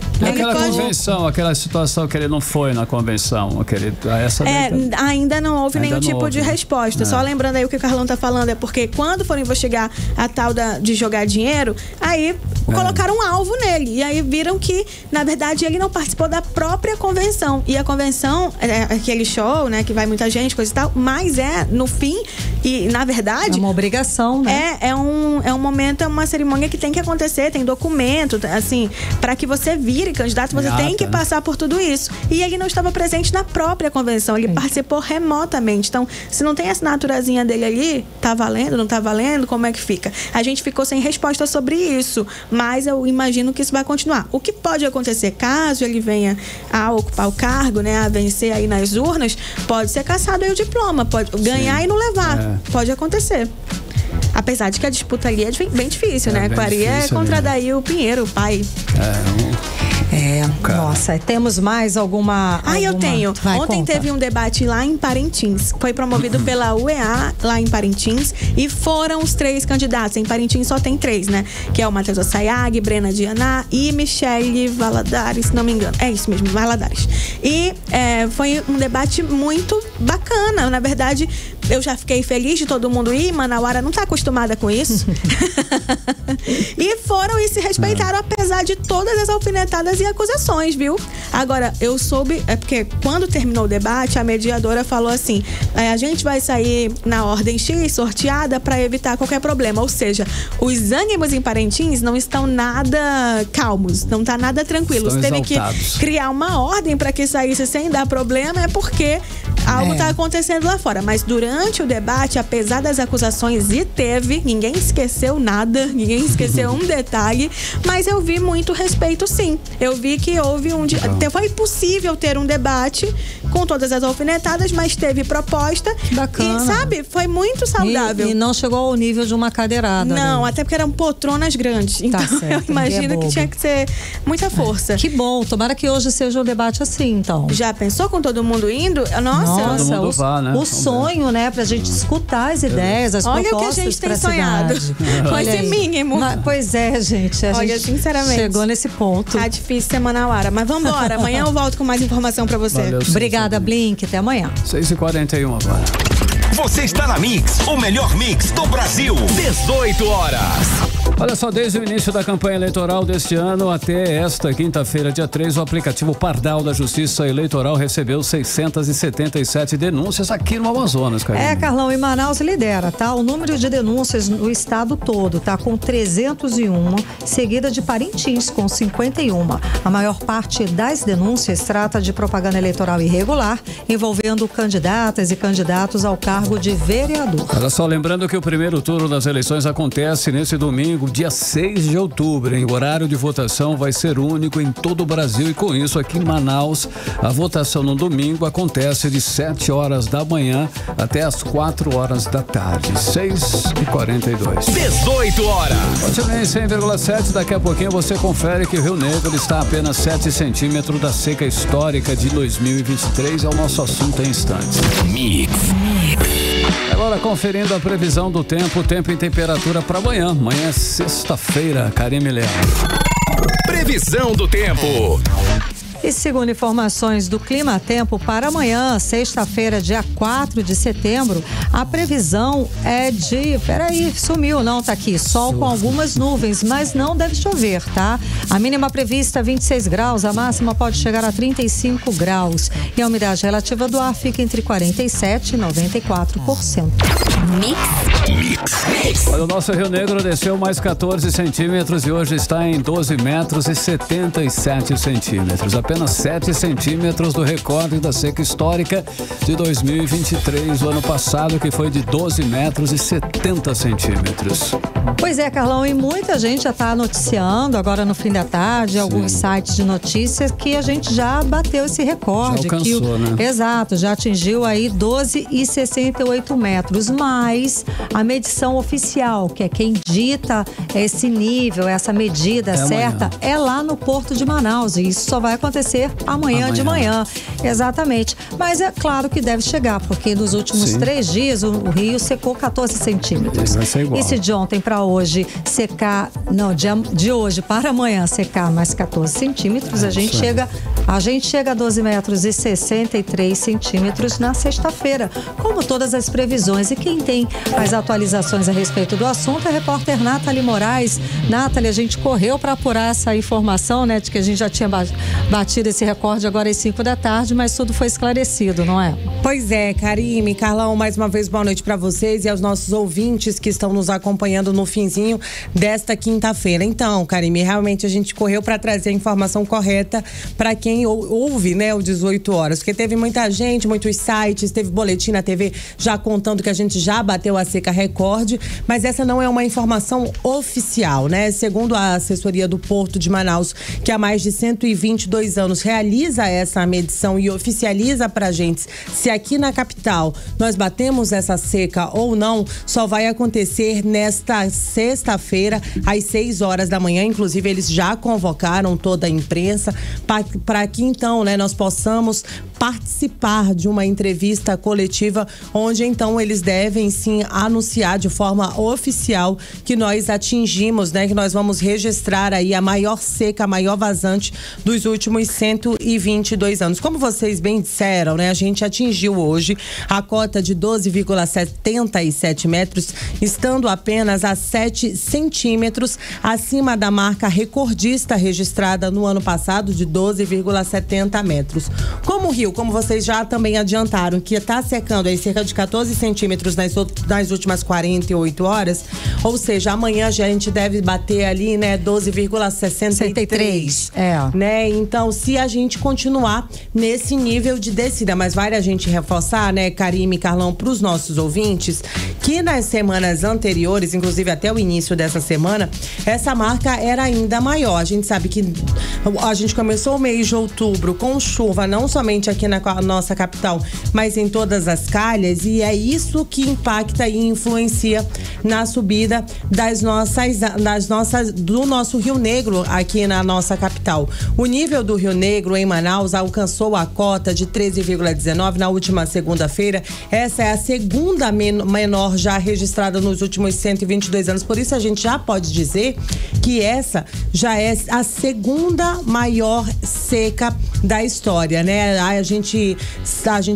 Convenção, aquela situação que ele não foi na convenção. Ainda não houve nenhum tipo de resposta. Só lembrando aí o que o Carlão tá falando, é porque quando foram investigar a tal de jogar dinheiro, aí colocaram um alvo nele. E aí viram que, na verdade, ele não participou da própria convenção. E a convenção, aquele show, né, que vai muita gente, coisa e tal, mas no fim, e na verdade... É uma obrigação, né? É um momento, é uma cerimônia que tem que acontecer, tem documento, assim, para que você vire candidato, você tem que passar por tudo isso. E ele não estava presente na própria convenção, ele participou remotamente. Então, se não tem a assinaturazinha dele ali, tá valendo, não tá valendo, como é que fica? A gente ficou sem resposta sobre isso, mas eu imagino que isso vai continuar. O que pode acontecer, caso ele venha a ocupar o cargo, né, a vencer aí nas urnas, pode ser cassado aí o diploma, pode ganhar e não levar. Pode acontecer. Apesar de que a disputa ali é bem difícil, né? Coari é contra Daí o Pinheiro, o pai. Nossa, temos mais alguma... eu tenho. Ontem teve um debate lá em Parintins. Foi promovido pela UEA lá em Parintins. E foram os 3 candidatos. Em Parintins só tem 3, né? Que é o Matheus Assayag, Brena Dianá e Michele Valadares, se não me engano. É isso mesmo, Valadares. E foi um debate muito bacana. Na verdade, eu já fiquei feliz de todo mundo ir. Manauara não tá acostumada com isso. E foram e se respeitaram, apesar de todas as alfinetadas e acusações, viu? Agora, eu soube, porque quando terminou o debate, a mediadora falou assim, a gente vai sair na ordem X, sorteada, para evitar qualquer problema. Ou seja, os ânimos em Parintins não estão nada calmos, não tá nada tranquilo. Você teve que criar uma ordem para que saísse sem dar problema, porque algo tá acontecendo lá fora. Mas durante o debate, apesar das acusações, ninguém esqueceu nada, ninguém esqueceu um detalhe, mas eu vi muito respeito, sim. Eu vi que houve foi possível ter um debate com todas as alfinetadas, mas teve proposta. Bacana. E, sabe, foi muito saudável. E não chegou ao nível de uma cadeirada. Não, né? até porque eram poltronas grandes. Então, certo, eu imagino que tinha que ser muita força. Que bom, tomara que hoje seja um debate assim, então. Já pensou com todo mundo indo? Nossa, Todo mundo vá, né? O sonho, né, pra gente escutar as ideias, as olha propostas o que a gente tem pra sonhado. cidade. Com esse mínimo. Pois é, gente. Olha, gente sinceramente, chegou nesse ponto. Tá difícil ser Manauara, mas vambora. Amanhã eu volto com mais informação pra você. Valeu, Obrigada, Blink. Até amanhã. 6h41 agora. Você está na Mix, o melhor mix do Brasil. 18 horas. Olha só, desde o início da campanha eleitoral deste ano até esta quinta-feira, dia 3, o aplicativo Pardal da Justiça Eleitoral recebeu 677 denúncias aqui no Amazonas, Karine. Carlão, e Manaus lidera, tá? O número de denúncias no estado todo tá com 301, seguida de Parintins com 51. A maior parte das denúncias trata de propaganda eleitoral irregular, envolvendo candidatas e candidatos ao cargo de vereador. Olha só, lembrando que o primeiro turno das eleições acontece nesse domingo, dia 6 de outubro. O horário de votação vai ser único em todo o Brasil e com isso aqui em Manaus, a votação no domingo acontece de 7 horas da manhã até as 4 horas da tarde. 6h42. 18 horas. Continue em 100,7. Daqui a pouquinho você confere que o Rio Negro está a apenas 7 centímetros da seca histórica de 2023. É o nosso assunto em instantes. Mix. Agora conferindo a previsão do tempo e temperatura para amanhã. Amanhã é sexta-feira, Karine Leão. Previsão do tempo. E segundo informações do Clima Tempo, para amanhã, sexta-feira, dia 4 de setembro, a previsão é de... Peraí, sumiu, não, tá aqui. Sol com algumas nuvens, mas não deve chover, tá? A mínima prevista 26 graus, a máxima pode chegar a 35 graus. E a umidade relativa do ar fica entre 47% e 94%. Mix. Olha, o nosso Rio Negro desceu mais 14 centímetros e hoje está em 12 metros e 77 centímetros. Apenas 7 centímetros do recorde da seca histórica de 2023, o ano passado, que foi de 12 metros e 70 centímetros. Pois é, Carlão, e muita gente já está noticiando agora no fim da tarde, alguns sites de notícias, que a gente já bateu esse recorde. Já alcançou, né? Exato, já atingiu aí 12,68 metros, mas a medição oficial, que é quem dita esse nível, essa medida certa, é lá no Porto de Manaus, e isso só vai acontecer amanhã de manhã. Exatamente. Mas é claro que deve chegar, porque nos últimos 3 dias o Rio secou 14 centímetros. Vai ser igual. E se de ontem para hoje secar, não, de hoje para amanhã secar mais 14 centímetros, a gente chega a 12 metros e 63 centímetros na sexta-feira, como todas as previsões. E quem tem as atualizações a respeito do assunto é a repórter Nathalie Moraes. Nathalie, a gente correu para apurar essa informação, né, de que a gente já tinha batido esse recorde agora às 5 da tarde, mas tudo foi esclarecido, não é? Pois é, Karine, Carlão, mais uma vez boa noite para vocês e aos nossos ouvintes que estão nos acompanhando no finzinho desta quinta-feira. Então, Karine, realmente a gente correu para trazer a informação correta para quem ouve, né, o 18 horas, porque teve muita gente, muitos sites, teve boletim na TV já contando que a gente já bateu a seca recorde, mas essa não é uma informação oficial, né? Segundo a assessoria do Porto de Manaus, que há mais de 122 anos realiza essa medição e oficializa pra gente se aqui na capital nós batemos essa seca ou não, só vai acontecer nesta sexta-feira às 6 horas da manhã. Inclusive eles já convocaram toda a imprensa para que então, né, nós possamos participar de uma entrevista coletiva onde então eles devem sim anunciar de forma oficial que nós atingimos, né, que nós vamos registrar aí a maior seca, a maior vazante dos últimos 122 anos. Como vocês bem disseram, né, a gente atingiu hoje a cota de 12,77 metros, estando apenas a 7 centímetros acima da marca recordista registrada no ano passado de 12,70 metros. Como o Rio, como vocês já também adiantaram, que está secando aí cerca de 14 centímetros nas últimas 48 horas, ou seja, amanhã já a gente deve bater ali, né, 12,63. Né? Então, se a gente continuar nesse nível de descida, mas vale a gente reforçar, né, Karine e Carlão, para os nossos ouvintes, que nas semanas anteriores, inclusive até o início dessa semana, essa marca era ainda maior. A gente sabe que a gente começou o mês de outubro com chuva, não somente aqui na nossa capital, mas em todas as calhas, e é isso que impacta e influencia na subida do nosso Rio Negro aqui na nossa capital. O nível do Rio Negro em Manaus alcançou a cota de 13,19 na última segunda-feira. Essa é a segunda menor já registrada nos últimos 122 anos. Por isso a gente já pode dizer que essa já é a segunda maior seca da história, né? A gente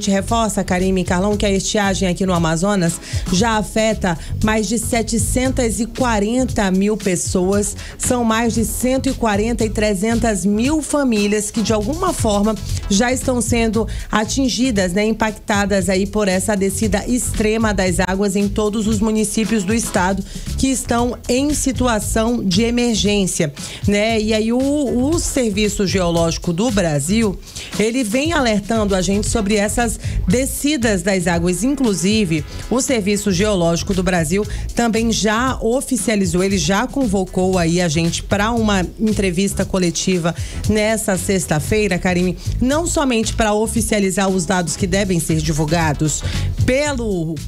reforça, Karime e Carlão, que a estiagem aqui no Amazonas já afeta mais de 740 mil pessoas. São mais de 140 e 300 mil famílias que de alguma forma já estão sendo atingidas, né? Impactadas aí por essa descida extrema das águas em todos os municípios do estado que estão em situação de emergência, né? E aí o Serviço Geológico do Brasil, ele vem alertando a gente sobre essas descidas das águas. Inclusive, o Serviço Geológico do Brasil também já oficializou, ele já convocou aí a gente para uma entrevista coletiva nessa sexta-feira, Karime, não somente para oficializar os dados que devem ser divulgados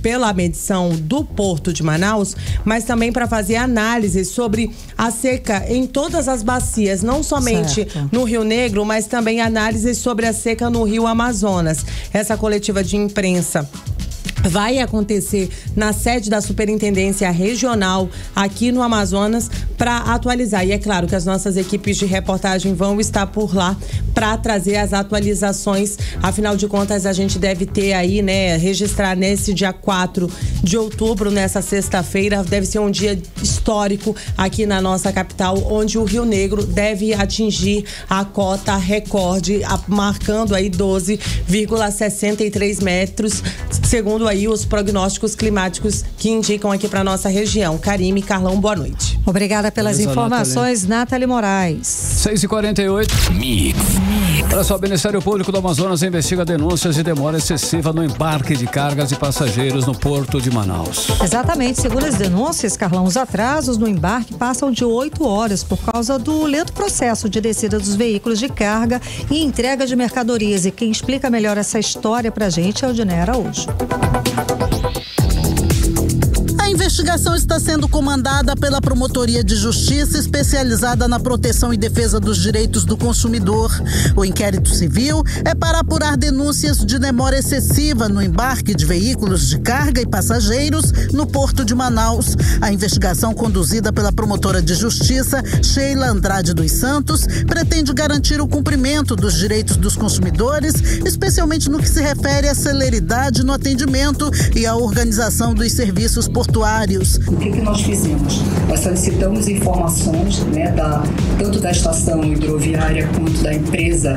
pela medição do Porto de Manaus, mas também para fazer análise sobre a seca em todas as bacias, não somente no Rio Negro, mas também análise sobre a seca no Rio Amazonas. Essa coletiva de imprensa vai acontecer na sede da Superintendência Regional aqui no Amazonas para atualizar. E é claro que as nossas equipes de reportagem vão estar por lá para trazer as atualizações. Afinal de contas, a gente deve ter aí, né, registrar nesse dia 4 de outubro, nessa sexta-feira, deve ser um dia histórico aqui na nossa capital, onde o Rio Negro deve atingir a cota recorde, marcando aí 12,63 metros, segundo aí os prognósticos climáticos que indicam aqui para nossa região. Karime, Carlão, boa noite. Obrigada pelas informações, Nathalie Moraes. 6h48. Mix. Olha só, o Ministério Público do Amazonas investiga denúncias de demora excessiva no embarque de cargas e passageiros no Porto de Manaus. Exatamente, segundo as denúncias, Carlão, os atrasos no embarque passam de 8 horas por causa do lento processo de descida dos veículos de carga e entrega de mercadorias. E quem explica melhor essa história pra gente é o Diné Araújo. A investigação está sendo comandada pela Promotoria de Justiça especializada na proteção e defesa dos direitos do consumidor. O inquérito civil é para apurar denúncias de demora excessiva no embarque de veículos de carga e passageiros no Porto de Manaus. A investigação, conduzida pela promotora de Justiça, Sheila Andrade dos Santos, pretende garantir o cumprimento dos direitos dos consumidores, especialmente no que se refere à celeridade no atendimento e à organização dos serviços portuários. O que nós fizemos? Nós solicitamos informações, né, tanto da estação hidroviária quanto da empresa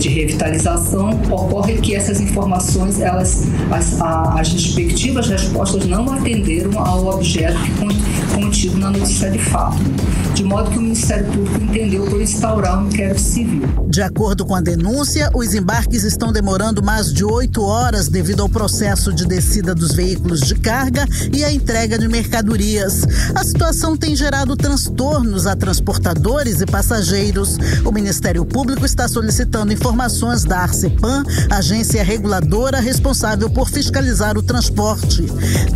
de revitalização. Ocorre que essas informações, as respectivas respostas não atenderam ao objeto contido na notícia de fato, de modo que o Ministério Público entendeu por instaurar um inquérito civil. De acordo com a denúncia, os embarques estão demorando mais de 8 horas devido ao processo de descida dos veículos de carga e a entrega de mercadorias. A situação tem gerado transtornos a transportadores e passageiros. O Ministério Público está solicitando informações da Arcepan, agência reguladora responsável por fiscalizar o transporte.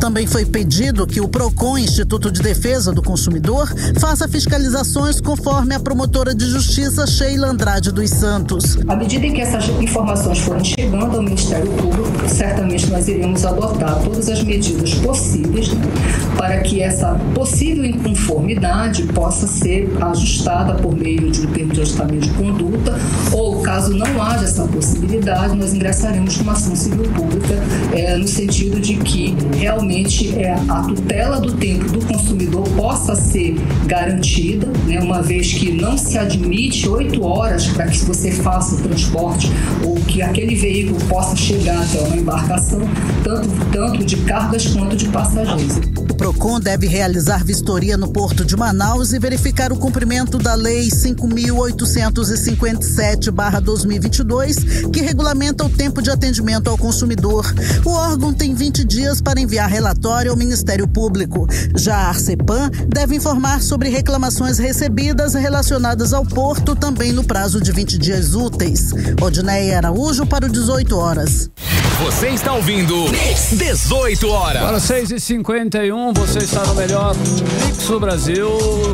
Também foi pedido que o PROCON, Instituto de Defesa do Consumidor, faça fiscalizações conforme a promotora de Justiça Sheila Andrade dos Santos. À medida em que essas informações forem chegando ao Ministério Público, certamente nós iremos adotar todas as medidas possíveis, né, para que essa possível inconformidade possa ser ajustada por meio de um termo de ajustamento de conduta, ou caso não haja essa possibilidade, nós ingressaremos com uma ação civil pública no sentido de que realmente a tutela do tempo do consumidor possa ser garantida, né, uma vez que não se admite 8 horas para que você faça o transporte ou que aquele veículo possa chegar até uma embarcação, tanto de cargas quanto de passageiros. O PROCON deve realizar vistoria no Porto de Manaus e verificar o cumprimento da Lei 5.857/2022, que regulamenta o tempo de atendimento ao consumidor. O órgão tem 20 dias para enviar relatório ao Ministério Público. Já a Arcepan deve informar sobre reclamações recebidas relacionadas ao porto também no prazo de 20 dias úteis. Odineia Araújo para o 18 horas. Você está ouvindo 18 horas. Para 6h51, você está no melhor Mix do Brasil.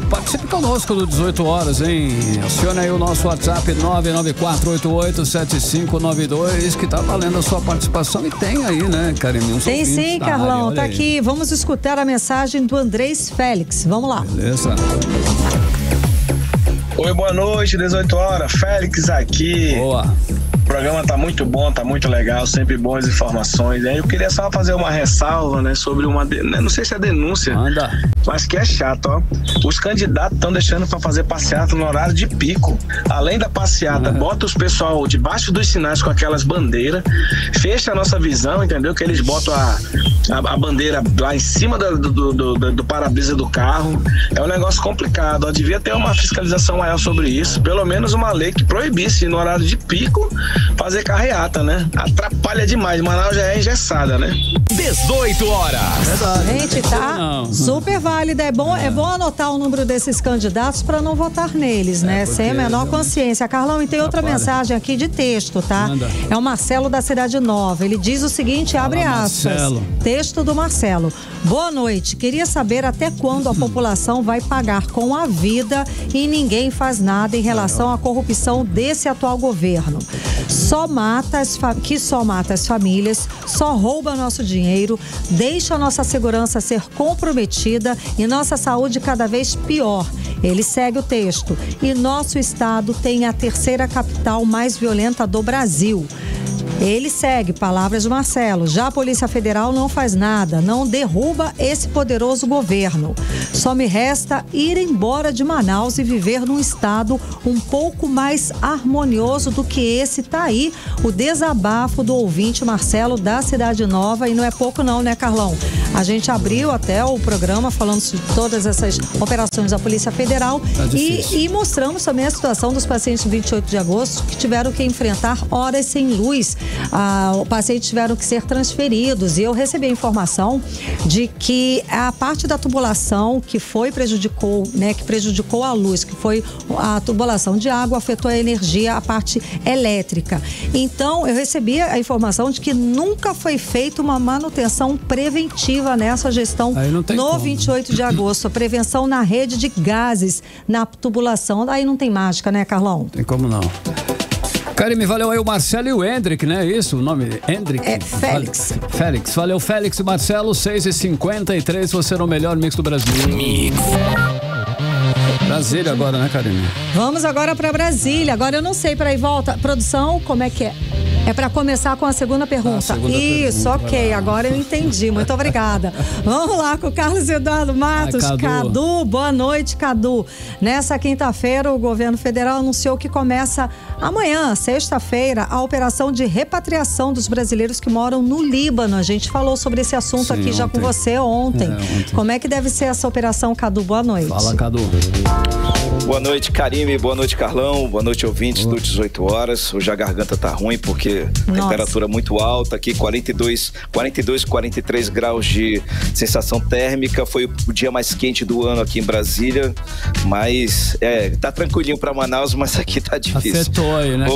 Participe conosco do 18 horas, hein? Acione aí o nosso WhatsApp 994887592, que tá valendo a sua participação. E tem aí, né, Karine? Tem sim, Carlão. Tá aqui. Vamos escutar a mensagem do Andrés Félix. Vamos lá. Beleza. Oi, boa noite, 18 horas. Félix aqui. Boa. O programa tá muito bom, tá muito legal, sempre boas informações. Eu queria só fazer uma ressalva, né, sobre não sei se é denúncia, mas que é chato, ó. Os candidatos estão deixando para fazer passeata no horário de pico. Além da passeata, bota os pessoal debaixo dos sinais com aquelas bandeiras, fecha a nossa visão, entendeu? Que eles botam a bandeira lá em cima do para-brisa do carro. É um negócio complicado, ó. Devia ter uma fiscalização maior sobre isso, pelo menos uma lei que proibisse no horário de pico fazer carreata, né? Atrapalha demais. Manaus já é engessada, né? 18 horas. Gente, tá super válida. É bom anotar o número desses candidatos para não votar neles, né? Sem a menor consciência. Carlão, e tem outra mensagem aqui de texto, tá? É o Marcelo da Cidade Nova. Ele diz o seguinte, abre aspas. Marcelo. Texto do Marcelo. Boa noite. Queria saber até quando a população vai pagar com a vida e ninguém faz nada em relação à corrupção desse atual governo. Só mata as famílias, só rouba nosso dinheiro, deixa a nossa segurança ser comprometida e nossa saúde cada vez pior. Ele segue o texto. E nosso estado tem a 3ª capital mais violenta do Brasil. Ele segue, palavras de Marcelo. Já a Polícia Federal não faz nada, não derruba esse poderoso governo. Só me resta ir embora de Manaus e viver num estado um pouco mais harmonioso do que esse. Tá aí o desabafo do ouvinte Marcelo da Cidade Nova. E não é pouco não, né, Carlão? A gente abriu até o programa falando sobre todas essas operações da Polícia Federal e mostramos também a situação dos pacientes de 28 de agosto que tiveram que enfrentar horas sem luz. Os pacientes tiveram que ser transferidos e eu recebi a informação de que a parte da tubulação que prejudicou a luz, que foi a tubulação de água, afetou a energia, a parte elétrica. Então, eu recebi a informação de que nunca foi feita uma manutenção preventiva nessa gestão no 28 de agosto. A prevenção na rede de gases, na tubulação. Aí não tem mágica, né, Carlão? Tem como não. Karine, valeu aí o Marcelo e o Hendrick, né? Isso, o nome? Hendrick? É Félix. Félix, valeu Félix e Marcelo, 6h53, você no melhor Mix do Brasil. Brasília agora, né, Karine? Vamos agora para Brasília. Agora eu não sei, peraí, volta. Produção, como é que é? É para começar com a segunda pergunta. Isso, ok, agora eu entendi. Muito obrigada. Vamos lá com o Carlos Eduardo Matos. Cadu, boa noite, Cadu. Nessa quinta-feira, o governo federal anunciou que começa amanhã, sexta-feira, a operação de repatriação dos brasileiros que moram no Líbano. A gente falou sobre esse assunto aqui já com você ontem. Como é que deve ser essa operação, Cadu? Boa noite. Fala, Cadu. Boa noite, Karine. Boa noite, Carlão. Boa noite, ouvintes do 18 horas. Hoje a garganta tá ruim porque temperatura muito alta aqui, 42, 43 graus de sensação térmica. Foi o dia mais quente do ano aqui em Brasília, mas tá tranquilinho para Manaus, mas aqui tá difícil. Afetou aí, né?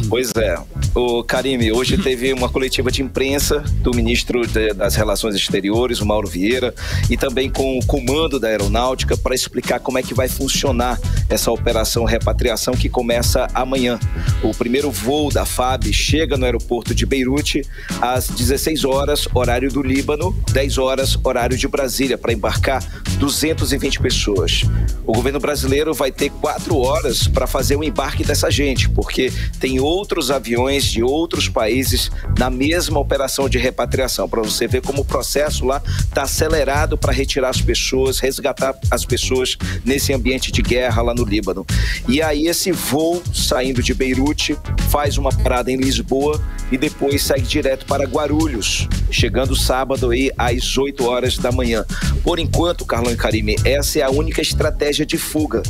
Pois é. O Karine, hoje teve uma coletiva de imprensa do ministro das Relações Exteriores, o Mauro Vieira, e também com o comando da Aeronáutica para explicar como é que vai funcionar essa operação repatriação que começa amanhã. O primeiro voo da FAB chega no aeroporto de Beirute às 16 horas, horário do Líbano, 10 horas, horário de Brasília, para embarcar 220 pessoas. O governo brasileiro vai ter 4 horas para fazer o embarque dessa gente, porque tem outros aviões de outros países na mesma operação de repatriação, para você ver como o processo lá está acelerado para retirar as pessoas, resgatar as pessoas nesse ambiente de guerra lá no Líbano. E aí esse voo saindo de Beirute faz uma parada em Lisboa e depois segue direto para Guarulhos, chegando sábado aí às 8 horas da manhã. Por enquanto, Carlão e Karime, essa é a única estratégia de fuga.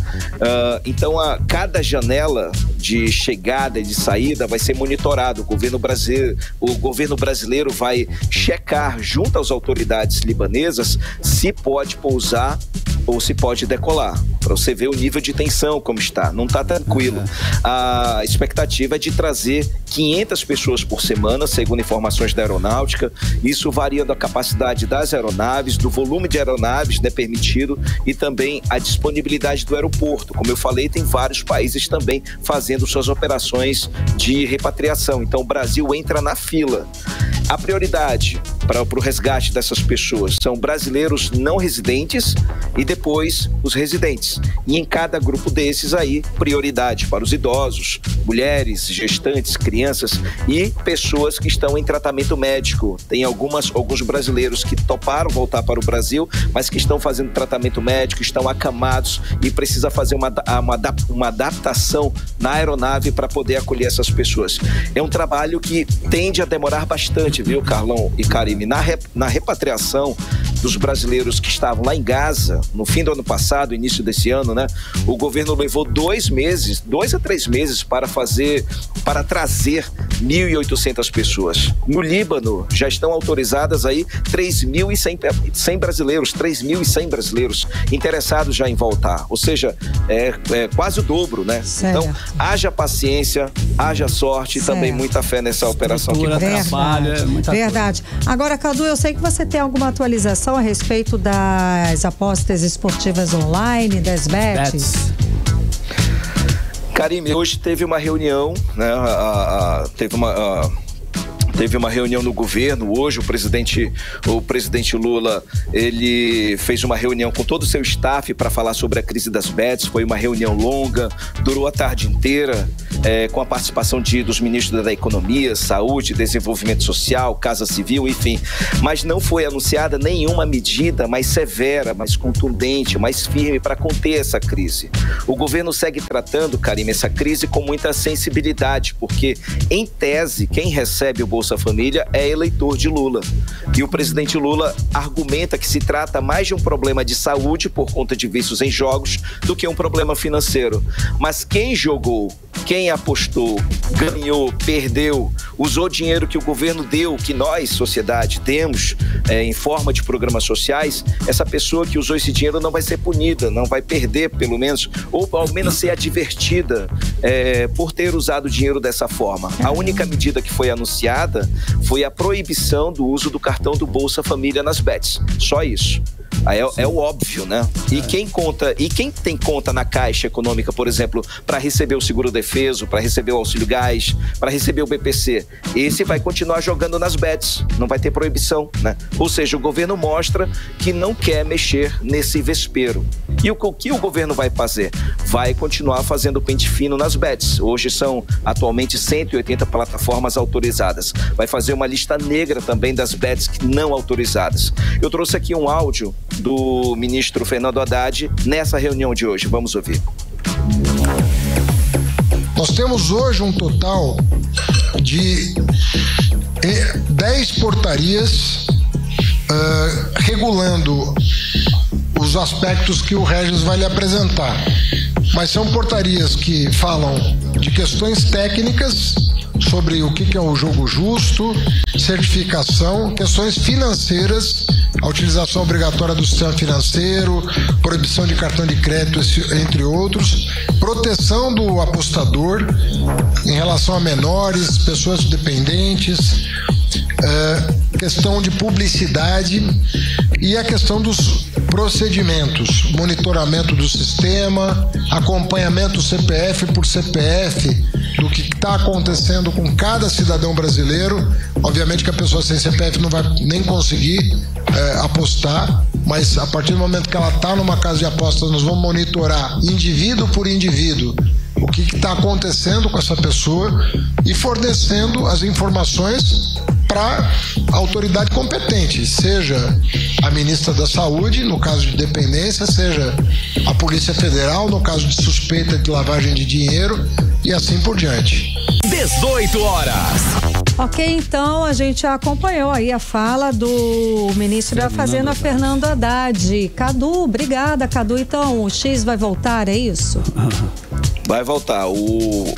Então, a cada janela de chegada e de saída vai ser monitorado. O governo brasileiro vai checar junto às autoridades libanesas se pode pousar ou se pode decolar, para você ver o nível de tensão como está. Não está tranquilo. A expectativa é de trazer 500 pessoas por semana, segundo informações da aeronáutica, isso variando a capacidade das aeronaves, do volume de aeronaves, né, permitido, e também a disponibilidade do aeroporto. Como eu falei, tem vários países também fazendo suas operações de repatriação. Então o Brasil entra na fila. A prioridade para o resgate dessas pessoas são brasileiros não residentes e depois os residentes. E em cada grupo desses aí, prioridade para os idosos, mulheres, gestantes, crianças e pessoas que estão em tratamento médico. Tem alguns brasileiros que toparam voltar para o Brasil, mas que estão fazendo tratamento médico, estão acamados e precisa fazer uma adaptação na aeronave para poder acolher essas pessoas. É um trabalho que tende a demorar bastante, viu, Carlão e Karime? Na repatriação dos brasileiros que estavam lá em Gaza, no fim do ano passado, início desse ano, né? O governo levou 2 a 3 meses para trazer 1.800 pessoas. No Líbano, já estão autorizadas aí 3.100 brasileiros interessados já em voltar. Ou seja, é quase o dobro, né? Certo. Então, haja paciência, haja sorte e também muita fé nessa operação que começa. Verdade. Agora, Cadu, eu sei que você tem alguma atualização a respeito das apostas esportivas online, das bets. Karime, hoje teve uma reunião, né? Teve uma reunião no governo. Hoje o presidente Lula, ele fez uma reunião com todo o seu staff para falar sobre a crise das bets. Foi uma reunião longa, durou a tarde inteira, com a participação dos ministros da Economia, Saúde, Desenvolvimento Social, Casa Civil, enfim. Mas não foi anunciada nenhuma medida mais severa, mais contundente, mais firme para conter essa crise. O governo segue tratando, Karime, essa crise com muita sensibilidade, porque, em tese, quem recebe o Bolsa Família é eleitor de Lula. E o presidente Lula argumenta que se trata mais de um problema de saúde por conta de vícios em jogos do que um problema financeiro. Mas quem jogou, quem apostou, ganhou, perdeu, usou dinheiro que o governo deu, que nós, sociedade, temos em forma de programas sociais, essa pessoa que usou esse dinheiro não vai ser punida, não vai perder, pelo menos, ou ao menos ser advertida por ter usado o dinheiro dessa forma. A única medida que foi anunciada foi a proibição do uso do cartão do Bolsa Família nas bets. Só isso. É o óbvio, né? E quem tem conta na Caixa Econômica, por exemplo, para receber o seguro-defeso, para receber o auxílio gás, para receber o BPC, esse vai continuar jogando nas bets, não vai ter proibição, né? Ou seja, o governo mostra que não quer mexer nesse vespeiro. E o que o governo vai fazer? Vai continuar fazendo pente fino nas bets. Hoje são atualmente 180 plataformas autorizadas. Vai fazer uma lista negra também das bets não autorizadas. Eu trouxe aqui um áudio do ministro Fernando Haddad nessa reunião de hoje. Vamos ouvir. Nós temos hoje um total de 10 portarias regulando os aspectos que o Regis vai lhe apresentar. Mas são portarias que falam de questões técnicas sobre o que é o jogo justo, certificação, questões financeiras, a utilização obrigatória do sistema financeiro, proibição de cartão de crédito, entre outros, proteção do apostador em relação a menores, pessoas dependentes, questão de publicidade e a questão dos procedimentos, monitoramento do sistema, acompanhamento CPF por CPF do que está acontecendo com cada cidadão brasileiro. Obviamente que a pessoa sem CPF não vai nem conseguir apostar, mas a partir do momento que ela está numa casa de apostas, nós vamos monitorar indivíduo por indivíduo o que está acontecendo com essa pessoa e fornecendo as informações para a autoridade competente, seja a ministra da Saúde, no caso de dependência, seja a Polícia Federal, no caso de suspeita de lavagem de dinheiro e assim por diante. 18 horas. Ok, então a gente acompanhou aí a fala do ministro da Fazenda, Fernando Haddad. Cadu, obrigada, Cadu. Então, o X vai voltar, é isso? Vai voltar. O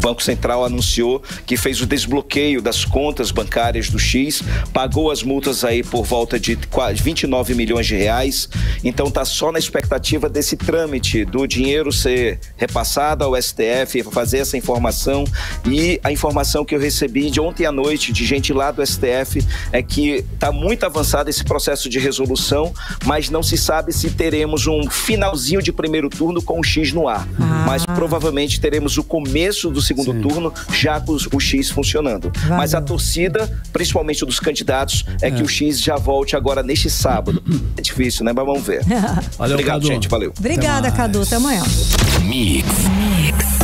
Banco Central anunciou que fez o desbloqueio das contas bancárias do X, pagou as multas aí por volta de 29 milhões de reais, então tá só na expectativa desse trâmite do dinheiro ser repassado ao STF, fazer essa informação. E a informação que eu recebi de ontem à noite de gente lá do STF é que tá muito avançado esse processo de resolução, mas não se sabe se teremos um finalzinho de primeiro turno com o X no ar, mas provavelmente teremos o começo do segundo turno, já com o X funcionando. Valeu. Mas a torcida, principalmente dos candidatos, é que o X já volte agora neste sábado. É difícil, né? Mas vamos ver. Valeu, obrigado, Cadu. gente. Valeu. Obrigada, Cadu. Até amanhã. Mix.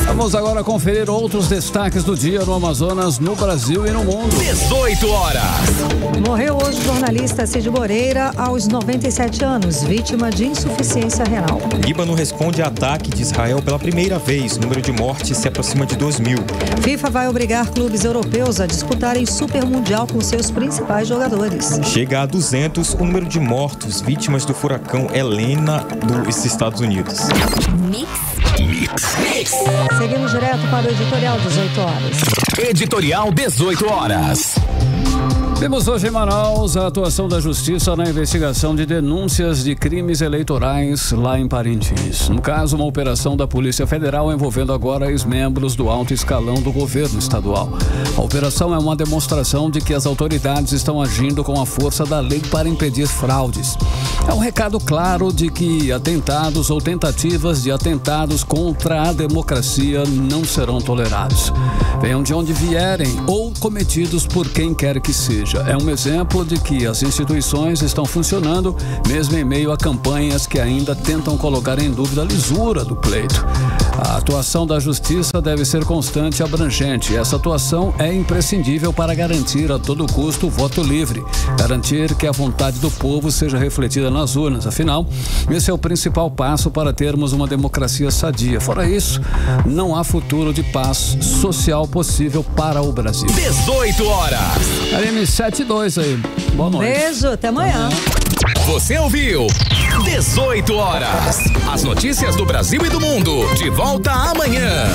Vamos agora conferir outros destaques do dia no Amazonas, no Brasil e no mundo. 18 horas. Morreu hoje o jornalista Cid Moreira, aos 97 anos, vítima de insuficiência renal. Líbano responde a ataque de Israel pela primeira vez. O número de mortes se aproxima de 2.000. FIFA vai obrigar clubes europeus a disputarem Super Mundial com seus principais jogadores. Chega a 200 o número de mortos vítimas do furacão Helena dos Estados Unidos. Seguimos direto para o editorial 18 horas. Editorial 18 horas. Temos hoje em Manaus a atuação da Justiça na investigação de denúncias de crimes eleitorais lá em Parintins. No caso, uma operação da Polícia Federal envolvendo agora ex-membros do alto escalão do governo estadual. A operação é uma demonstração de que as autoridades estão agindo com a força da lei para impedir fraudes. É um recado claro de que atentados ou tentativas de atentados contra a democracia não serão tolerados. Venham de onde vierem ou cometidos por quem quer que seja. É um exemplo de que as instituições estão funcionando, mesmo em meio a campanhas que ainda tentam colocar em dúvida a lisura do pleito. A atuação da Justiça deve ser constante e abrangente. Essa atuação é imprescindível para garantir a todo custo o voto livre, garantir que a vontade do povo seja refletida nas urnas. Afinal, esse é o principal passo para termos uma democracia sadia. Fora isso, não há futuro de paz social possível para o Brasil. 18 horas. M72 aí. Boa noite. Beijo, até amanhã. Você ouviu 18 horas. As notícias do Brasil e do mundo. De volta amanhã.